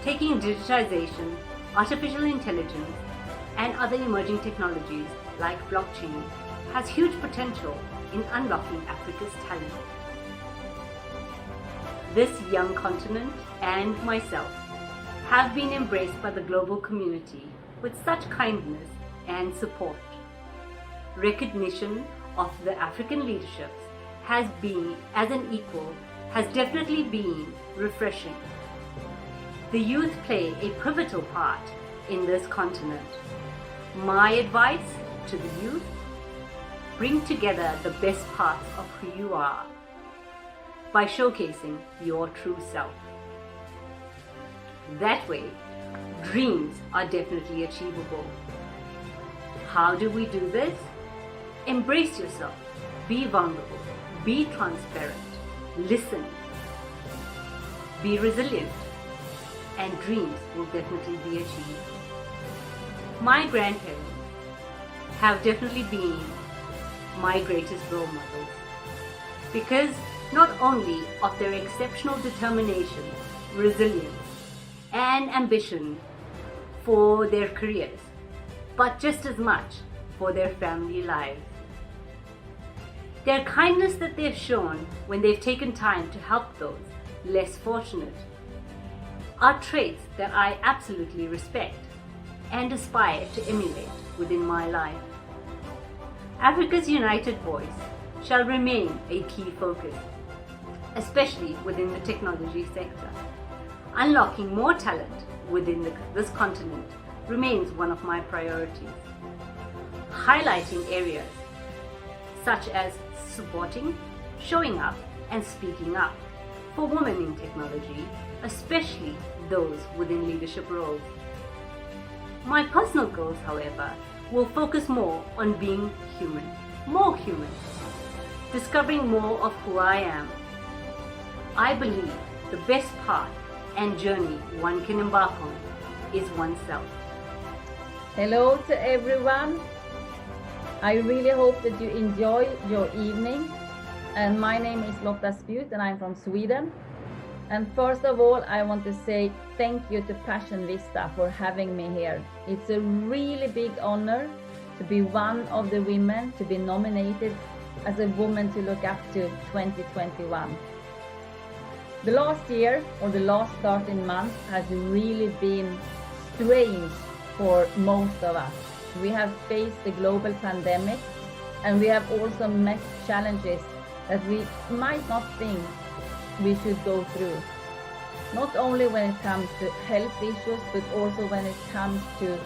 Taking digitization, artificial intelligence, and other emerging technologies like blockchain has huge potential in unlocking Africa's talent. This young continent and myself have been embraced by the global community with such kindness and support. Recognition of the African leaderships has been, as an equal, has definitely been refreshing. The youth play a pivotal part in this continent. My advice to the youth: bring together the best parts of who you are by showcasing your true self. That way, dreams are definitely achievable. How do we do this? Embrace yourself, be vulnerable, be transparent, listen, be resilient, and dreams will definitely be achieved. My grandparents have definitely been my greatest role models because not only of their exceptional determination, resilience, and ambition for their careers, but just as much for their family lives. Their kindness that they've shown when they've taken time to help those less fortunate are traits that I absolutely respect and aspire to emulate within my life. Africa's united voice shall remain a key focus, especially within the technology sector. Unlocking more talent within this continent remains one of my priorities. Highlighting areas such as supporting, showing up, and speaking up for women in technology, especially those within leadership roles. My personal goals, however, will focus more on being human, more human, discovering more of who I am. I believe the best path and journey one can embark on is oneself. Hello to everyone. I really hope that you enjoy your evening. And my name is Lotta Spjut and I'm from Sweden. And first of all, I want to say thank you to Passion Vista for having me here. It's a really big honor to be one of the women to be nominated as a woman to look up to 2021. The last year, or the last 13 months, has really been strange for most of us. We have faced the global pandemic and we have also met challenges that we might not think we should go through. Not only when it comes to health issues, but also when it comes to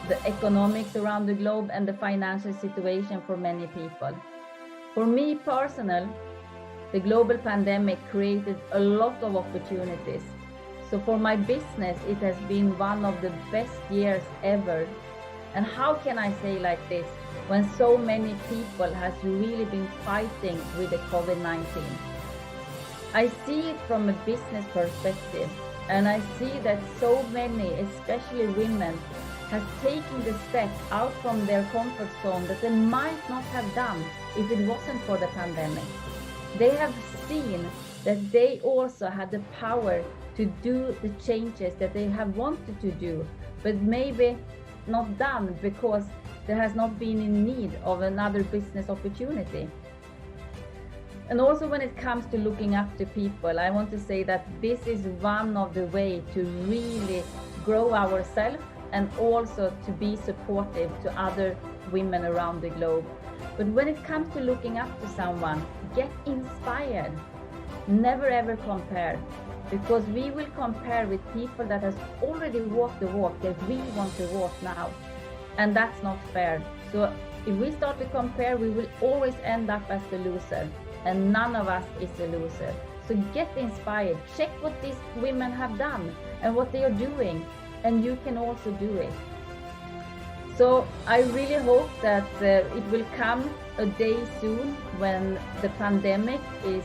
the economics around the globe and the financial situation for many people. For me personally, the global pandemic created a lot of opportunities. So for my business, it has been one of the best years ever. And how can I say like this when so many people has really been fighting with the COVID-19? I see it from a business perspective, and I see that so many, especially women, has taken the step out from their comfort zone that they might not have done if it wasn't for the pandemic. They have seen that they also had the power to do the changes that they have wanted to do, but maybe not done because there has not been in need of another business opportunity. And also when it comes to looking up to people, I want to say that this is one of the ways to really grow ourselves and also to be supportive to other women around the globe. But when it comes to looking up to someone, get inspired. Never ever compare, because we will compare with people that has already walked the walk that we want to walk now. And that's not fair. So if we start to compare, we will always end up as the loser. And none of us is a loser. So get inspired. Check what these women have done and what they are doing. And you can also do it. So I really hope that it will come a day soon when the pandemic is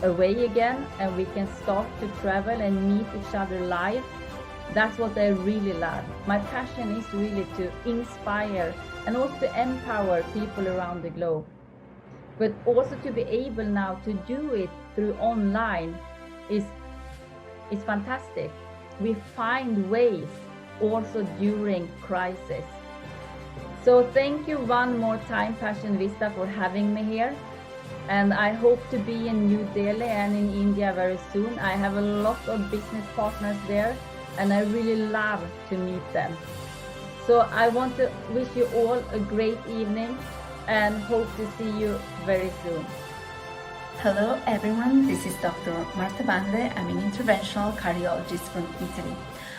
away again and we can start to travel and meet each other live. That's what I really love. My passion is really to inspire and also to empower people around the globe. But also to be able now to do it through online is fantastic. We find ways also during crisis. So thank you one more time, Passion Vista, for having me here. And I hope to be in New Delhi and in India very soon. I have a lot of business partners there, and I really love to meet them. So I want to wish you all a great evening and hope to see you very soon. Hello everyone, this is Dr. Marta Bande. I'm an interventional cardiologist from Italy.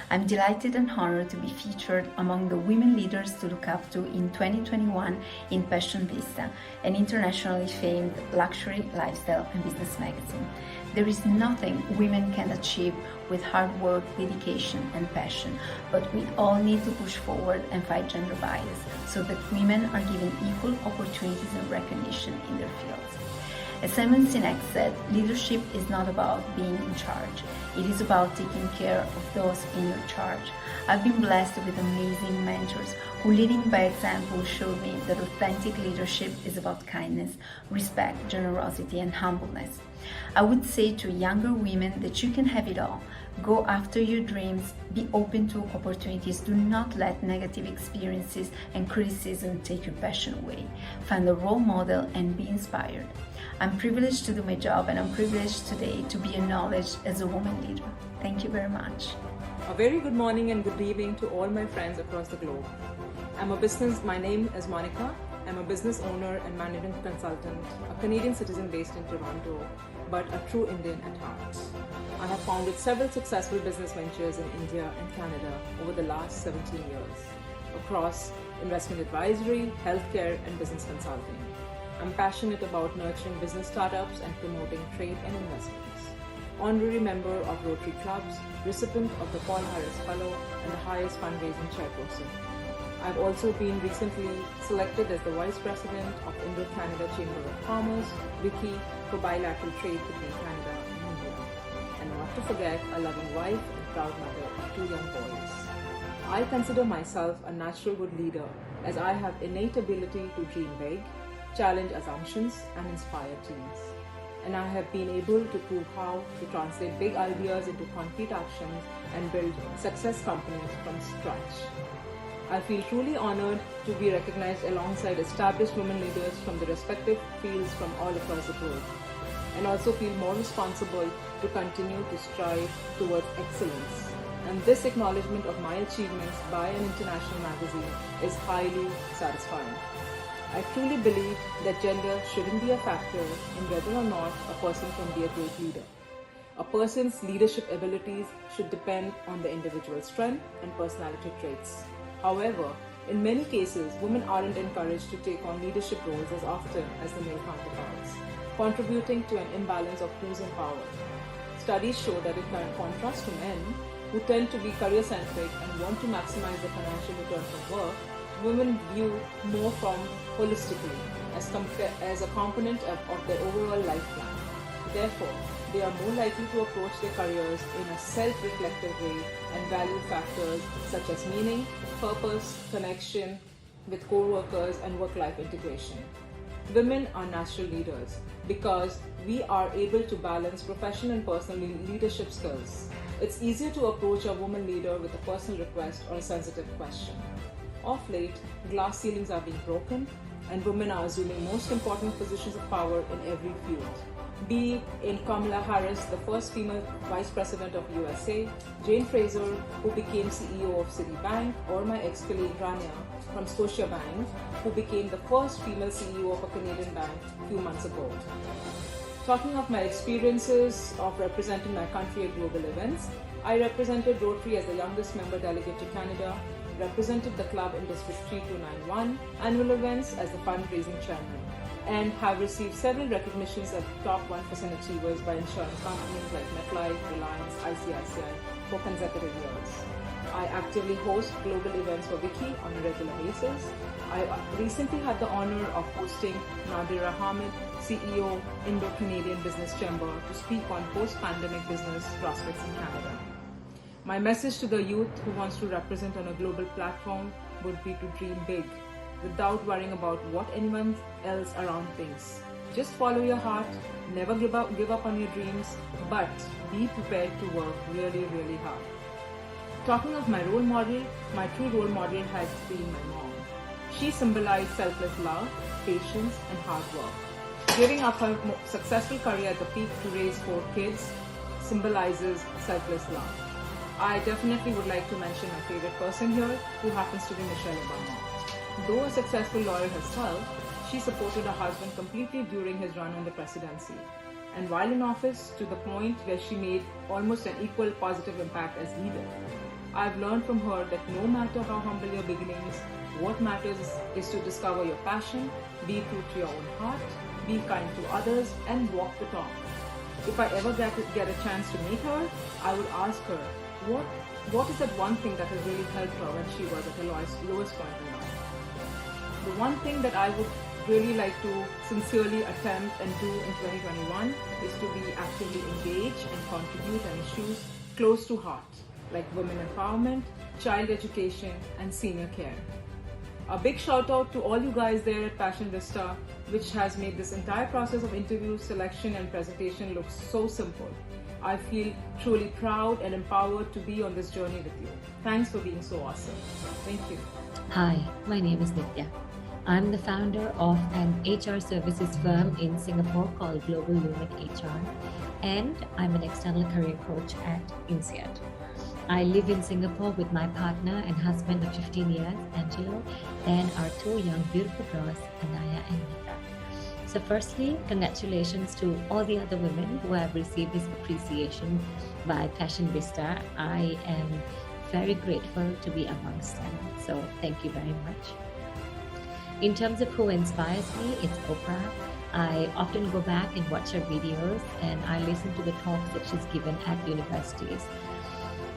I'm delighted and honored to be featured among the women leaders to look up to in 2021 in Passion Vista, an internationally famed luxury, lifestyle and business magazine. There is nothing women can achieve with hard work, dedication and passion, but we all need to push forward and fight gender bias so that women are given equal opportunities and recognition in their fields. As Simon Sinek said, leadership is not about being in charge. It is about taking care of those in your charge. I've been blessed with amazing mentors who, leading by example, showed me that authentic leadership is about kindness, respect, generosity, and humbleness. I would say to younger women that you can have it all. Go after your dreams, be open to opportunities, do not let negative experiences and criticism take your passion away. Find a role model and be inspired. I'm privileged to do my job, and I'm privileged today to be acknowledged as a woman leader. Thank you very much. A very good morning and good evening to all my friends across the globe. My name is Monica. I'm a business owner and management consultant, a Canadian citizen based in Toronto, but a true Indian at heart. I have founded several successful business ventures in India and Canada over the last 17 years, across investment advisory, healthcare, and business consulting. I'm passionate about nurturing business startups and promoting trade and investments. Honorary member of Rotary Clubs, recipient of the Paul Harris Fellow, and the highest fundraising chairperson. I've also been recently selected as the Vice President of Indo-Canada Chamber of Commerce, WICI, for bilateral trade between Canada and India. And not to forget, a loving wife and proud mother of 2 young boys. I consider myself a natural good leader, as I have innate ability to dream big, challenge assumptions, and inspire teams. And I have been able to prove how to translate big ideas into concrete actions and build success companies from scratch. I feel truly honored to be recognized alongside established women leaders from the respective fields from all across the globe, and also feel more responsible to continue to strive towards excellence. And this acknowledgement of my achievements by an international magazine is highly satisfying. I truly believe that gender shouldn't be a factor in whether or not a person can be a great leader. A person's leadership abilities should depend on the individual's strength and personality traits. However, in many cases, women aren't encouraged to take on leadership roles as often as the male counterparts, contributing to an imbalance of who's in power. Studies show that in contrast to men, who tend to be career-centric and want to maximize the financial return from work, women view more from holistically as a component of their overall life plan. Therefore, they are more likely to approach their careers in a self-reflective way and value factors such as meaning, purpose, connection with co-workers, and work-life integration. Women are natural leaders because we are able to balance professional and personal leadership skills. It's easier to approach a woman leader with a personal request or a sensitive question. Of late, glass ceilings are being broken, and women are assuming most important positions of power in every field. Be in Kamala Harris, the first female Vice President of USA, Jane Fraser, who became CEO of Citibank, or my ex-colleague Rania from Scotiabank, who became the first female CEO of a Canadian bank a few months ago. Talking of my experiences of representing my country at global events, I represented Rotary as the youngest member delegate to Canada, represented the club in District 3291 annual events as the fundraising chairman, and have received several recognitions as top 1% achievers by insurance companies like MetLife, Reliance, ICICI for consecutive years. I actively host global events for WICI on a regular basis. I recently had the honor of hosting Nadira Hamid, CEO, Indo-Canadian Business Chamber, to speak on post-pandemic business prospects in Canada. My message to the youth who wants to represent on a global platform would be to dream big, without worrying about what anyone else around thinks. Just follow your heart, never give up on your dreams, but be prepared to work really, really hard. Talking of my role model, my true role model has been my mom. She symbolized selfless love, patience, and hard work. Giving up her successful career at the peak to raise 4 kids symbolizes selfless love. I definitely would like to mention my favorite person here, who happens to be Michelle Obama. Though a successful lawyer herself, she supported her husband completely during his run on the presidency, and while in office, to the point where she made almost an equal positive impact as leader. I've learned from her that no matter how humble your beginnings, what matters is to discover your passion, be true to your own heart, be kind to others, and walk the talk. If I ever get a chance to meet her, I would ask her, what is that one thing that has really helped her when she was at her lowest point in life? The one thing that I would really like to sincerely attempt and do in 2021 is to be actively engaged and contribute on issues close to heart, like women empowerment, child education, and senior care. A big shout out to all you guys there at Passion Vista, which has made this entire process of interview, selection, and presentation look so simple. I feel truly proud and empowered to be on this journey with you. Thanks for being so awesome. Thank you. Hi, my name is Nitya. I'm the founder of an HR services firm in Singapore called Global Lumen HR, and I'm an external career coach at INSEAD. I live in Singapore with my partner and husband of 15 years, Angelo, and our 2 young beautiful girls, Anaya and Mika. So firstly, congratulations to all the other women who have received this appreciation by Passion Vista. I am very grateful to be amongst them. So thank you very much. In terms of who inspires me, it's Oprah. I often go back and watch her videos, and I listen to the talks that she's given at universities.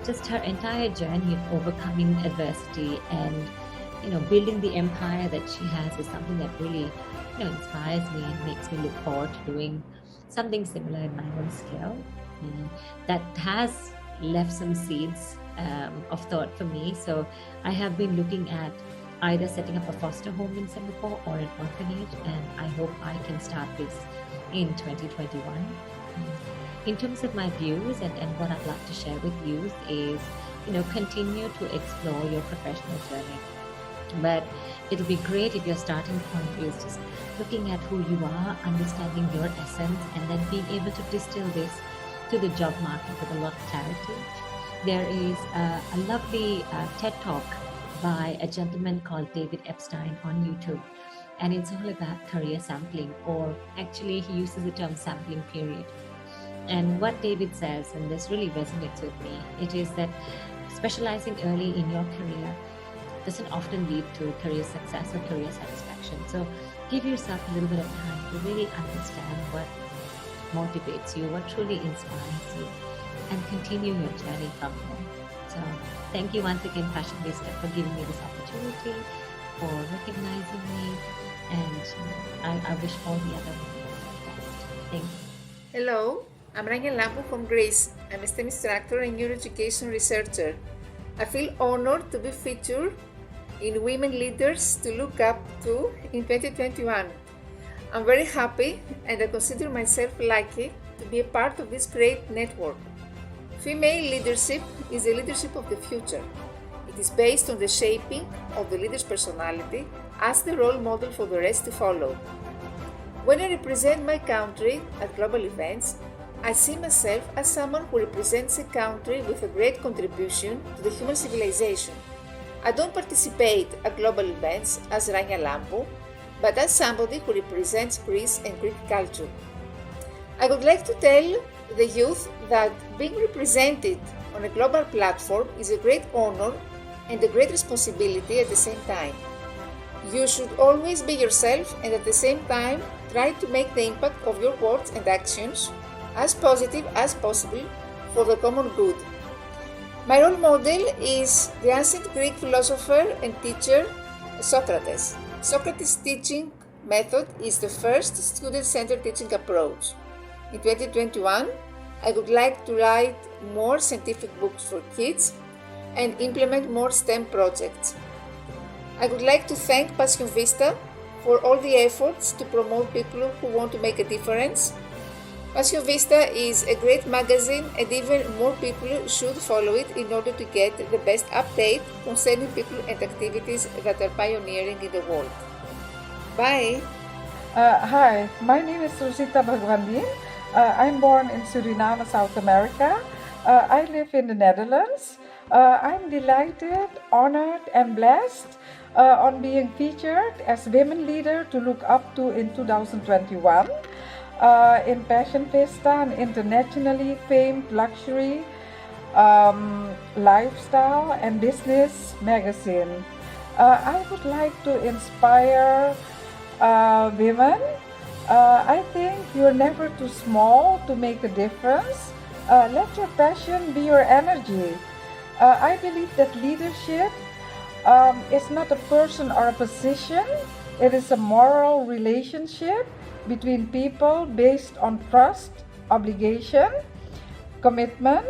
Just her entire journey of overcoming adversity and building the empire that she has is something that really inspires me and makes me look forward to doing something similar in my own scale. That has left some seeds of thought for me. So I have been looking at either setting up a foster home in Singapore or an orphanage, and I hope I can start this in 2021. In terms of my views and what I'd like to share with you is, continue to explore your professional journey. But it'll be great if your starting point is just looking at who you are, understanding your essence, and then being able to distill this to the job market with a lot of clarity. There is a lovely TED Talk by a gentleman called David Epstein on YouTube, and it's all about career sampling, or actually he uses the term sampling period. And what David says, and this really resonates with me, it is that specializing early in your career doesn't often lead to career success or career satisfaction. So give yourself a little bit of time to really understand what motivates you, what truly inspires you, and continue your journey from there. So thank you once again, Passion Vista, for giving me this opportunity, for recognizing me, and I wish all the other women the best. Thank you. Hello, I'm Rania Lampu from Greece. I'm a STEM instructor and neuroeducation researcher. I feel honored to be featured in Women Leaders to Look Up to in 2021. I'm very happy, and I consider myself lucky to be a part of this great network. Female leadership is the leadership of the future. It is based on the shaping of the leader's personality as the role model for the rest to follow. When I represent my country at global events, I see myself as someone who represents a country with a great contribution to the human civilization. I don't participate at global events as Rania Lampu, but as somebody who represents Greece and Greek culture. I would like to tell the youth that being represented on a global platform is a great honor and a great responsibility at the same time. You should always be yourself, and at the same time try to make the impact of your words and actions as positive as possible for the common good. My role model is the ancient Greek philosopher and teacher Socrates. Socrates' teaching method is the first student-centered teaching approach. In 2021, I would like to write more scientific books for kids and implement more STEM projects. I would like to thank Passion Vista for all the efforts to promote people who want to make a difference. Passion Vista is a great magazine and even more people should follow it in order to get the best update concerning people and activities that are pioneering in the world. Bye! Hi, my name is Rosita Bhagwandin. I'm born in Suriname, South America. I live in the Netherlands. I'm delighted, honored and blessed on being featured as women leader to look up to in 2021 in Passion Vista, an internationally famed luxury lifestyle and business magazine. I would like to inspire women. I think you're never too small to make a difference. Let your passion be your energy. I believe that leadership is not a person or a position. It is a moral relationship between people based on trust, obligation, commitment,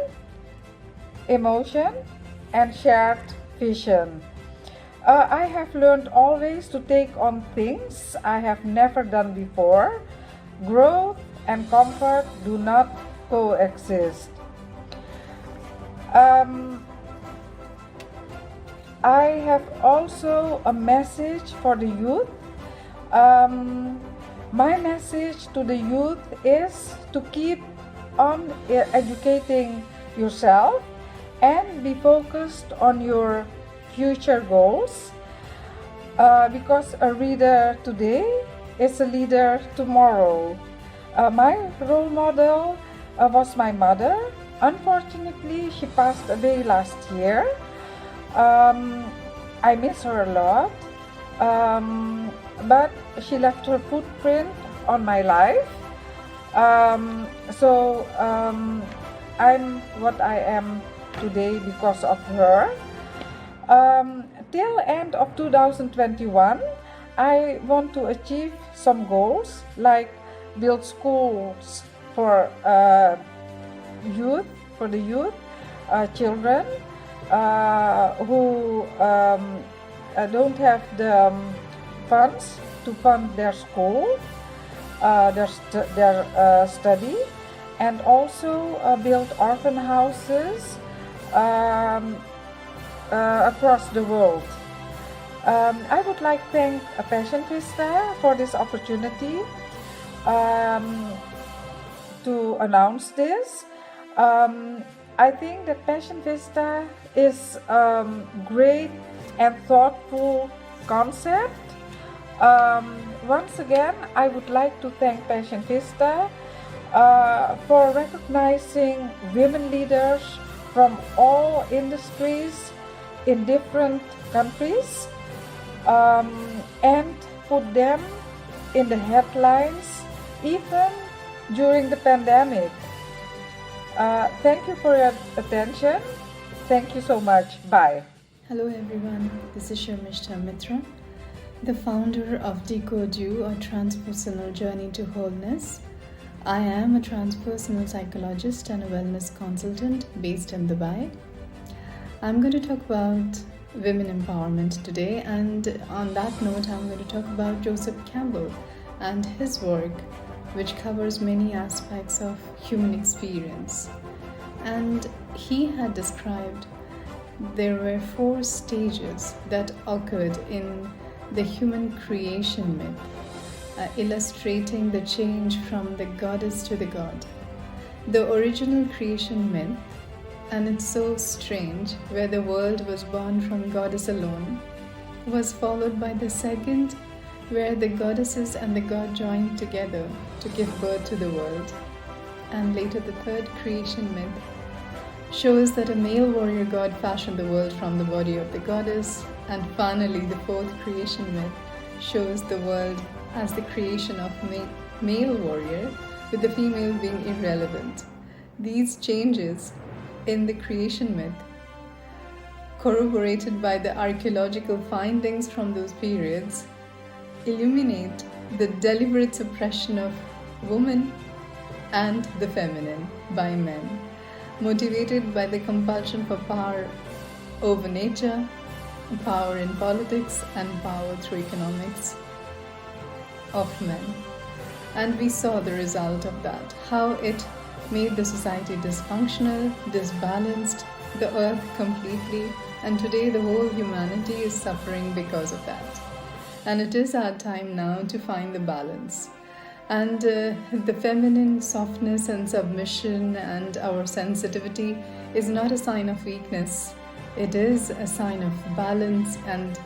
emotion, and shared vision. I have learned always to take on things I have never done before. Growth and comfort do not coexist. I have also a message for the youth. My message to the youth is to keep on educating yourself and be focused on your future goals, because a reader today is a leader tomorrow. My role model was my mother. Unfortunately, she passed away last year. I miss her a lot, but she left her footprint on my life. I'm what I am today because of her. Till end of 2021, I want to achieve some goals like build schools for the youth, children who don't have the funds to fund their school, their study, and also build orphan houses across the world. I would like to thank Passion Vista for this opportunity to announce this. I think that Passion Vista is a great and thoughtful concept. Once again, I would like to thank Passion Vista for recognizing women leaders from all industries in different countries and put them in the headlines even during the pandemic. Thank you for your attention. Thank you so much. Bye. Hello everyone, this is Sharmishta Mitra, the founder of Decode You, a transpersonal journey to wholeness. I am a transpersonal psychologist and a wellness consultant based in Dubai. I'm going to talk about women empowerment today, and on that note I'm going to talk about Joseph Campbell and his work, which covers many aspects of human experience. And he had described there were 4 stages that occurred in the human creation myth, illustrating the change from the goddess to the god. The original creation myth, and it's so strange, where the world was born from goddess alone, was followed by the second, where the goddesses and the god joined together to give birth to the world. And later the third creation myth shows that a male warrior god fashioned the world from the body of the goddess. And finally the fourth creation myth shows the world as the creation of male warrior, with the female being irrelevant. These changes in the creation myth, corroborated by the archaeological findings from those periods, illuminate the deliberate suppression of women and the feminine by men, motivated by the compulsion for power over nature, power in politics, and power through economics of men. And we saw the result of that, how it made the society dysfunctional, disbalanced, the earth completely, and today the whole humanity is suffering because of that. And it is our time now to find the balance. And the feminine softness and submission and our sensitivity is not a sign of weakness. It is a sign of balance and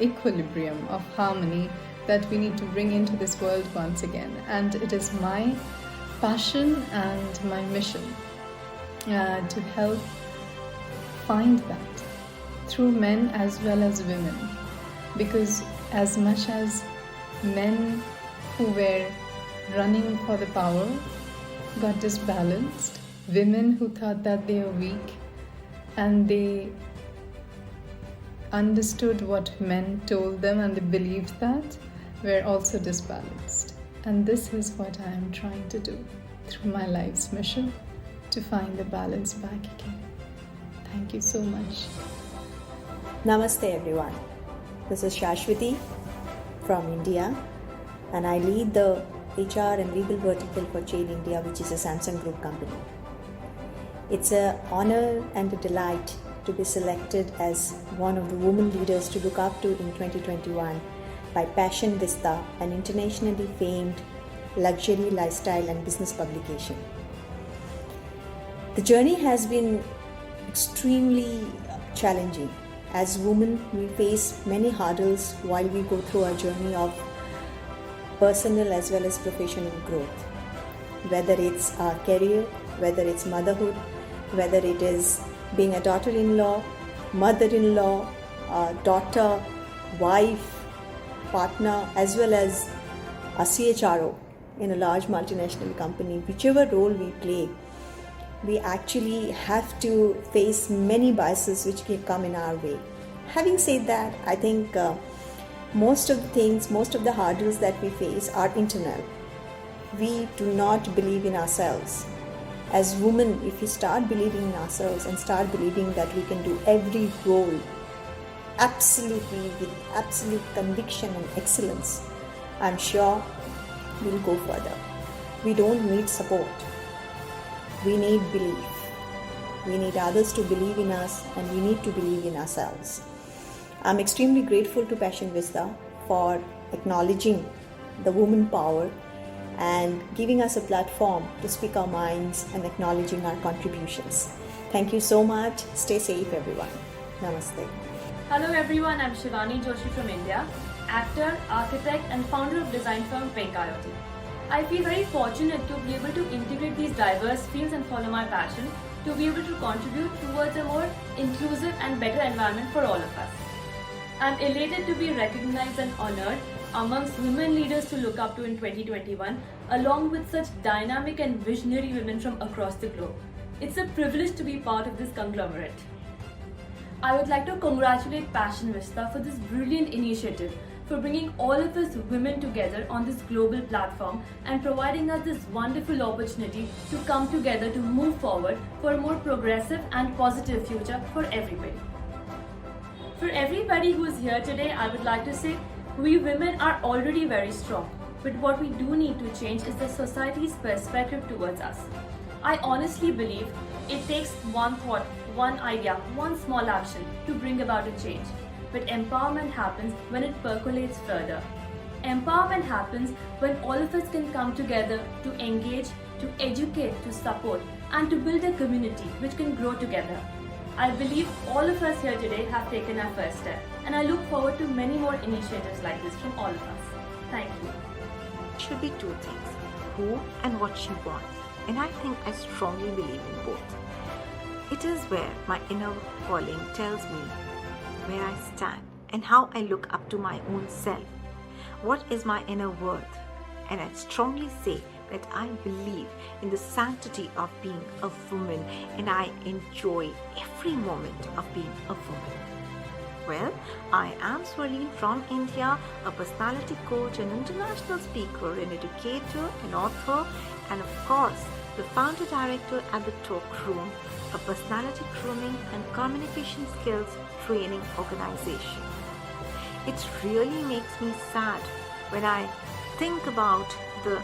equilibrium, of harmony that we need to bring into this world once again. And it is my passion and my mission to help find that through men as well as women. Because as much as men who were running for the power got disbalanced, women who thought that they were weak and they understood what men told them and they believed that, were also disbalanced. And this is what I am trying to do through my life's mission, to find the balance back again. Thank you so much. Namaste everyone. This is Shashwati from India, and I lead the HR and legal vertical for Chain India, which is a Samsung Group company. It's an honor and a delight to be selected as one of the women leaders to look up to in 2021 by Passion Vista, an internationally famed luxury, lifestyle and business publication. The journey has been extremely challenging. As women, we face many hurdles while we go through our journey of personal as well as professional growth. Whether it's our career, whether it's motherhood, whether it is being a daughter-in-law, mother-in-law, daughter, wife, partner, as well as a CHRO in a large multinational company, whichever role we play, we actually have to face many biases which can come in our way. Having said that, I think most of the hurdles that we face are internal. We do not believe in ourselves. As women, if we start believing in ourselves and start believing that we can do every role absolutely with absolute conviction and excellence, I'm sure we'll go further. We don't need support. We need belief. We need others to believe in us, and we need to believe in ourselves. I'm extremely grateful to Passion Vista for acknowledging the woman power and giving us a platform to speak our minds and acknowledging our contributions. Thank you so much. Stay safe, everyone. Namaste. Hello everyone, I'm Shivani Joshi from India, actor, architect and founder of design firm Pink IoT. I feel very fortunate to be able to integrate these diverse fields and follow my passion to be able to contribute towards a more inclusive and better environment for all of us. I'm elated to be recognized and honored amongst women leaders to look up to in 2021, along with such dynamic and visionary women from across the globe. It's a privilege to be part of this conglomerate. I would like to congratulate Passion Vista for this brilliant initiative, for bringing all of us women together on this global platform and providing us this wonderful opportunity to come together to move forward for a more progressive and positive future for everybody. For everybody who is here today, I would like to say we women are already very strong, but what we do need to change is the society's perspective towards us. I honestly believe it takes one thought, one idea, one small action to bring about a change. But empowerment happens when it percolates further. Empowerment happens when all of us can come together to engage, to educate, to support, and to build a community which can grow together. I believe all of us here today have taken our first step, and I look forward to many more initiatives like this from all of us. Thank you. It should be two things, who and what she wants, and I think I strongly believe in both. It is where my inner calling tells me where I stand and how I look up to my own self. What is my inner worth? And I strongly say that I believe in the sanctity of being a woman, and I enjoy every moment of being a woman. Well, I am Swarleen from India, a personality coach, an international speaker, an educator, an author, and of course, the founder director at the Talk Room, a personality grooming and communication skills training organization. It really makes me sad when I think about the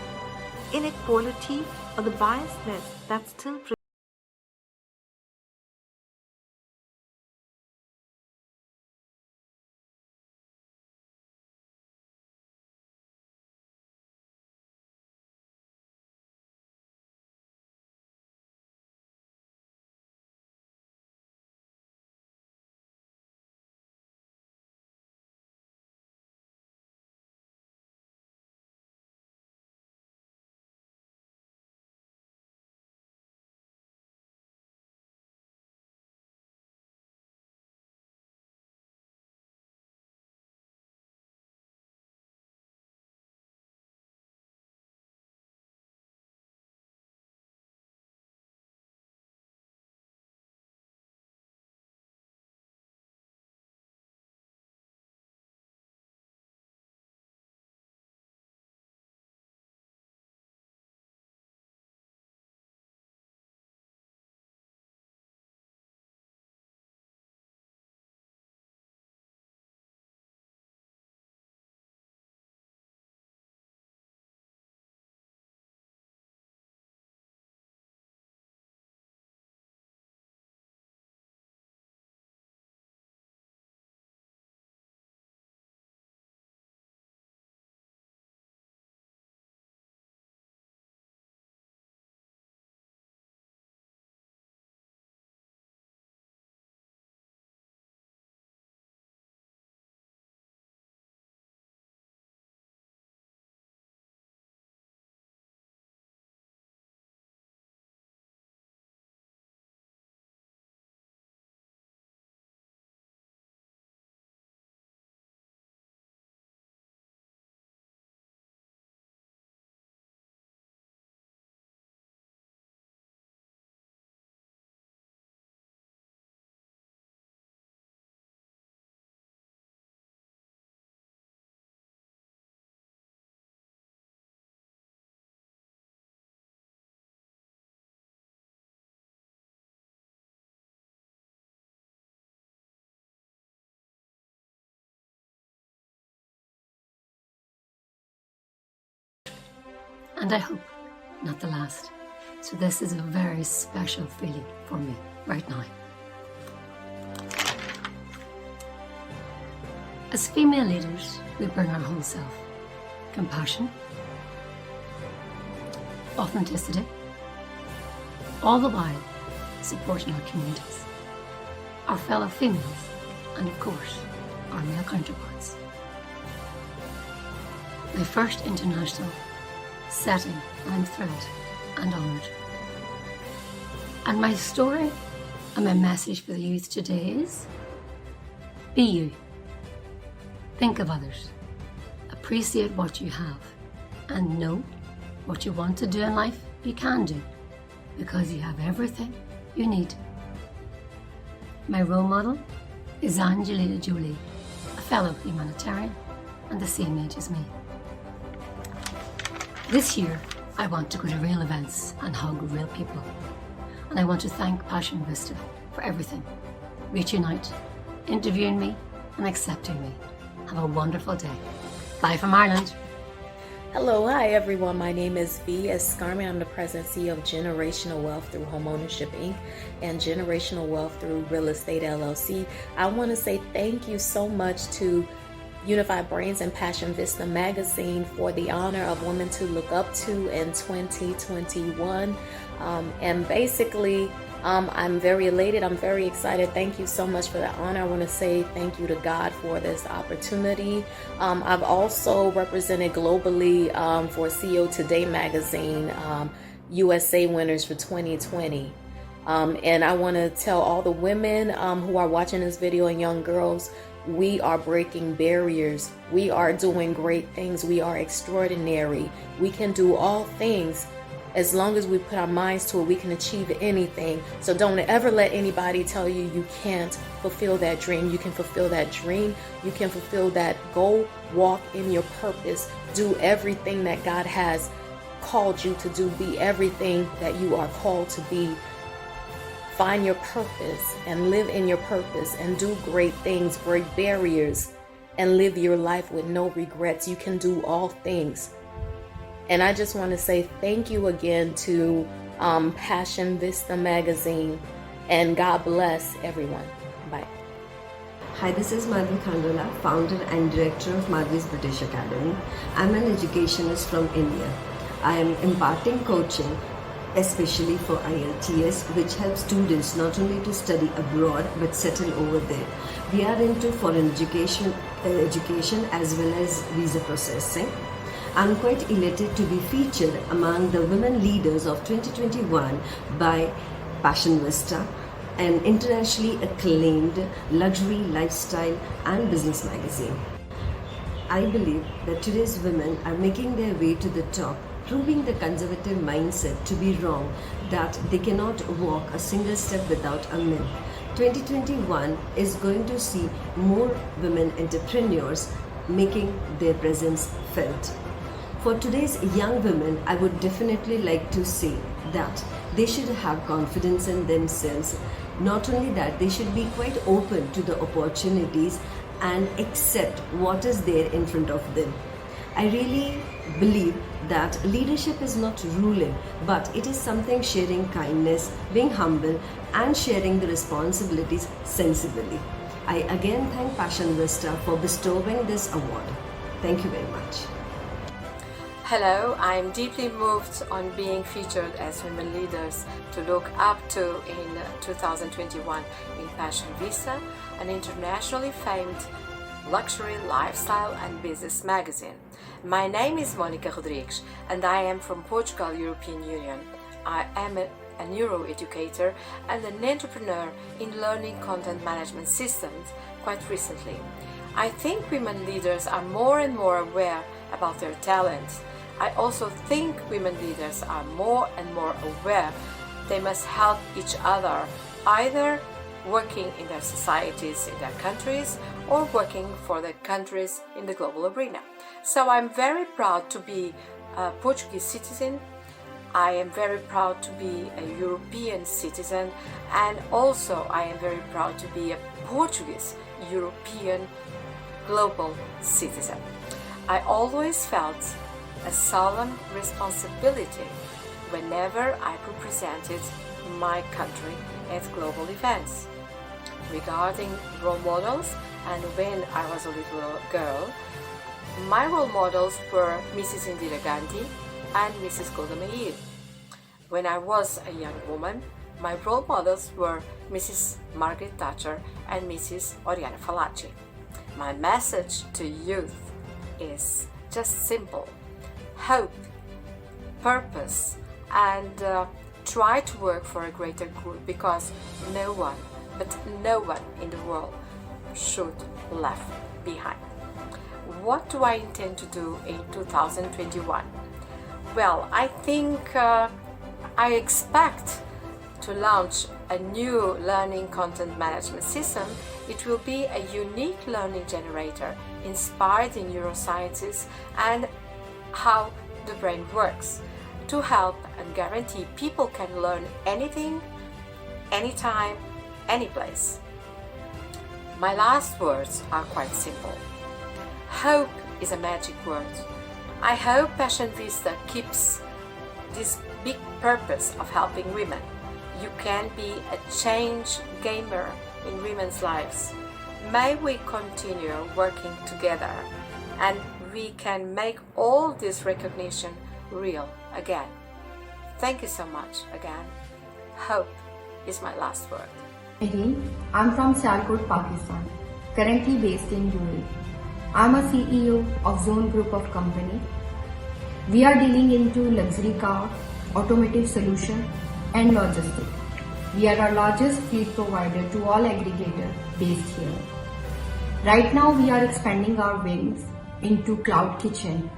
inequality or the biasness that still and I hope not the last. So this is a very special feeling for me right now. As female leaders, we bring our whole self. Compassion, authenticity, all the while supporting our communities, our fellow females, and of course, our male counterparts. My first international setting, I'm thrilled and honoured. And my story and my message for the youth today is, be you. Think of others. Appreciate what you have. And know what you want to do in life, you can do. Because you have everything you need. My role model is Angelina Jolie, a fellow humanitarian and the same age as me. This year, I want to go to real events and hug real people. And I want to thank Passion Vista for everything. Reaching out, interviewing me, and accepting me. Have a wonderful day. Bye from Ireland. Hello, hi everyone. My name is V. S. Scarman. I'm the president and CEO of Generational Wealth through Homeownership Inc. and Generational Wealth through Real Estate LLC. I want to say thank you so much to Unified Brainz and Passion Vista magazine for the honor of Women to Look Up to in 2021. And basically, I'm very elated. I'm very excited. Thank you so much for the honor. I want to say thank you to God for this opportunity. I've also represented globally for CEO Today magazine, USA winners for 2020. And I want to tell all the women who are watching this video and young girls, we are breaking barriers. We are doing great things. We are extraordinary. We can do all things As long as we put our minds to it, we can achieve anything. So don't ever let anybody tell you you can't fulfill that dream. You can fulfill that dream. You can fulfill that goal. Walk in your purpose. Do everything that God has called you to do. Be everything that you are called to be. Find your purpose and live in your purpose and do great things, break barriers, and live your life with no regrets. You can do all things. And I just want to say thank you again to Passion Vista magazine, and God bless everyone. Bye. Hi, this is Madhvi Khandola, founder and director of Madhvi's British Academy. I'm an educationist from India. I am imparting coaching, especially for IELTS, which helps students not only to study abroad but settle over there. We are into foreign education as well as visa processing. I'm quite elated to be featured among the women leaders of 2021 by Passion Vista, an internationally acclaimed luxury, lifestyle and business magazine. I believe that today's women are making their way to the top, proving the conservative mindset to be wrong, that they cannot walk a single step without a man. 2021 is going to see more women entrepreneurs making their presence felt. For today's young women, I would definitely like to say that they should have confidence in themselves. Not only that, they should be quite open to the opportunities and accept what is there in front of them. I really believe that leadership is not ruling, but it is something sharing kindness, being humble, and sharing the responsibilities sensibly. I again thank Passion Vista for bestowing this award. Thank you very much. Hello, I am deeply moved on being featured as women leaders to look up to in 2021 in Passion Vista, an internationally famed luxury, lifestyle and business magazine. My name is Monica Rodrigues and I am from Portugal, European Union. I am a neuroeducator and an entrepreneur in learning content management systems quite recently. I think women leaders are more and more aware about their talents. I also think women leaders are more and more aware they must help each other, either working in their societies, in their countries, or working for their countries in the global arena. So I'm very proud to be a Portuguese citizen. I am very proud to be a European citizen, and also I am very proud to be a Portuguese European global citizen. I always felt a solemn responsibility whenever I represented my country at global events. Regarding role models, and when I was a little girl, my role models were Mrs. Indira Gandhi and Mrs. Golda Meir. When I was a young woman, my role models were Mrs. Margaret Thatcher and Mrs. Oriana Fallaci. My message to youth is just simple: hope, purpose, and try to work for a greater good, because no one in the world should be left behind. What do I intend to do in 2021? Well, I think I expect to launch a new learning content management system. It will be a unique learning generator inspired in neurosciences and how the brain works, to help and guarantee people can learn anything, anytime, any place. My last words are quite simple. Hope is a magic word. I hope Passion Vista keeps this big purpose of helping women. You can be a change gamer in women's lives. May we continue working together and we can make all this recognition real again. Thank you so much again. Hope is my last word. Again, I'm from Sialkot, Pakistan, currently based in UAE. I'm a CEO of Zone Group of Company. We are dealing into luxury car, automotive solution and logistics. We are our largest fleet provider to all aggregators based here. Right now we are expanding our wings into cloud kitchen,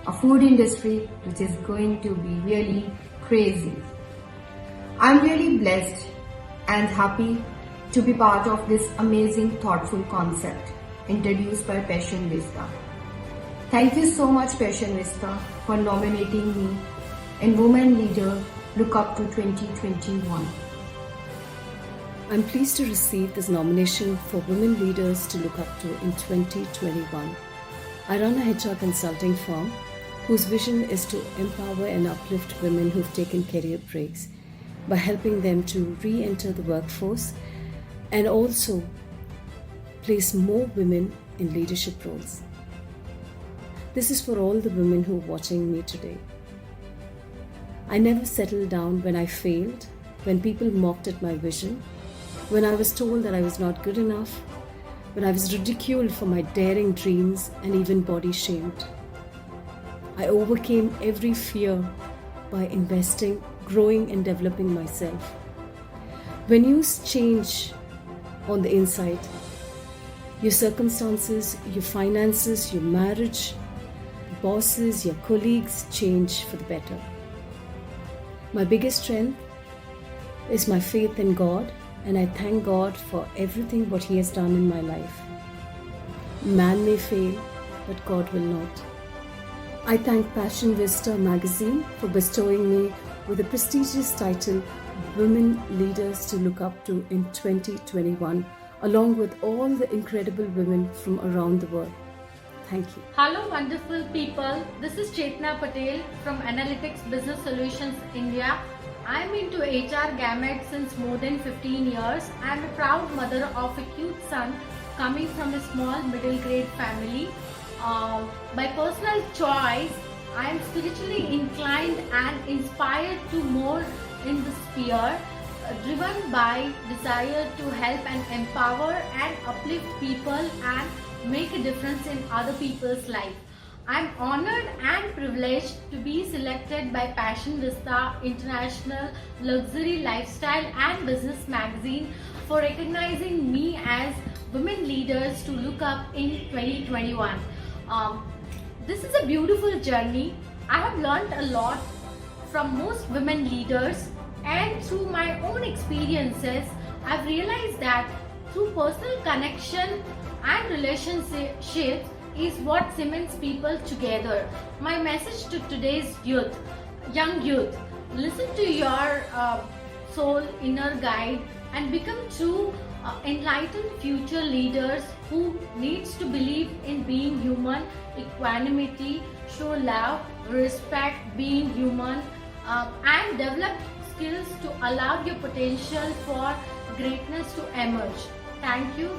a food industry which is going to be really crazy. I'm really blessed and happy to be part of this amazing, thoughtful concept introduced by Passion Vista. Thank you so much, Passion Vista, for nominating me in Women Leader Look Up to 2021. I'm pleased to receive this nomination for Women Leaders to Look Up to in 2021. I run a HR consulting firm whose vision is to empower and uplift women who've taken career breaks by helping them to re-enter the workforce and also place more women in leadership roles. This is for all the women who are watching me today. I never settled down when I failed, when people mocked at my vision, when I was told that I was not good enough, when I was ridiculed for my daring dreams and even body shamed. I overcame every fear by investing, growing and developing myself. When you change on the inside, your circumstances, your finances, your marriage, bosses, your colleagues change for the better. My biggest strength is my faith in God, and I thank God for everything what He has done in my life. Man may fail, but God will not. I thank Passion Vista magazine for bestowing me with the prestigious title Women Leaders to Look Up to in 2021, along with all the incredible women from around the world. Thank you. Hello wonderful people, this is Chetna Patel from Analytics Business Solutions India. I am into HR gamut since more than 15 years. I am a proud mother of a cute son coming from a small middle grade family. By personal choice, I am spiritually inclined and inspired to more in the sphere, driven by desire to help and empower and uplift people and make a difference in other people's life. I am honored and privileged to be selected by Passion Vista International Luxury Lifestyle and Business Magazine for recognizing me as Women Leaders to Look Up in 2021. This is a beautiful journey. I have learned a lot from most women leaders, and through my own experiences, I've realized that through personal connection and relationships is what cements people together. My message to today's youth, young youth, listen to your soul inner guide and become true enlightened future leaders who needs to believe in being human, equanimity, show love, respect being human, and develop skills to allow your potential for greatness to emerge. Thank you.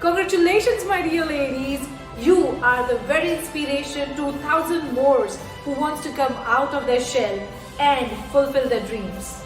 Congratulations, my dear ladies! You are the very inspiration to 1,000 more who wants to come out of their shell and fulfill their dreams.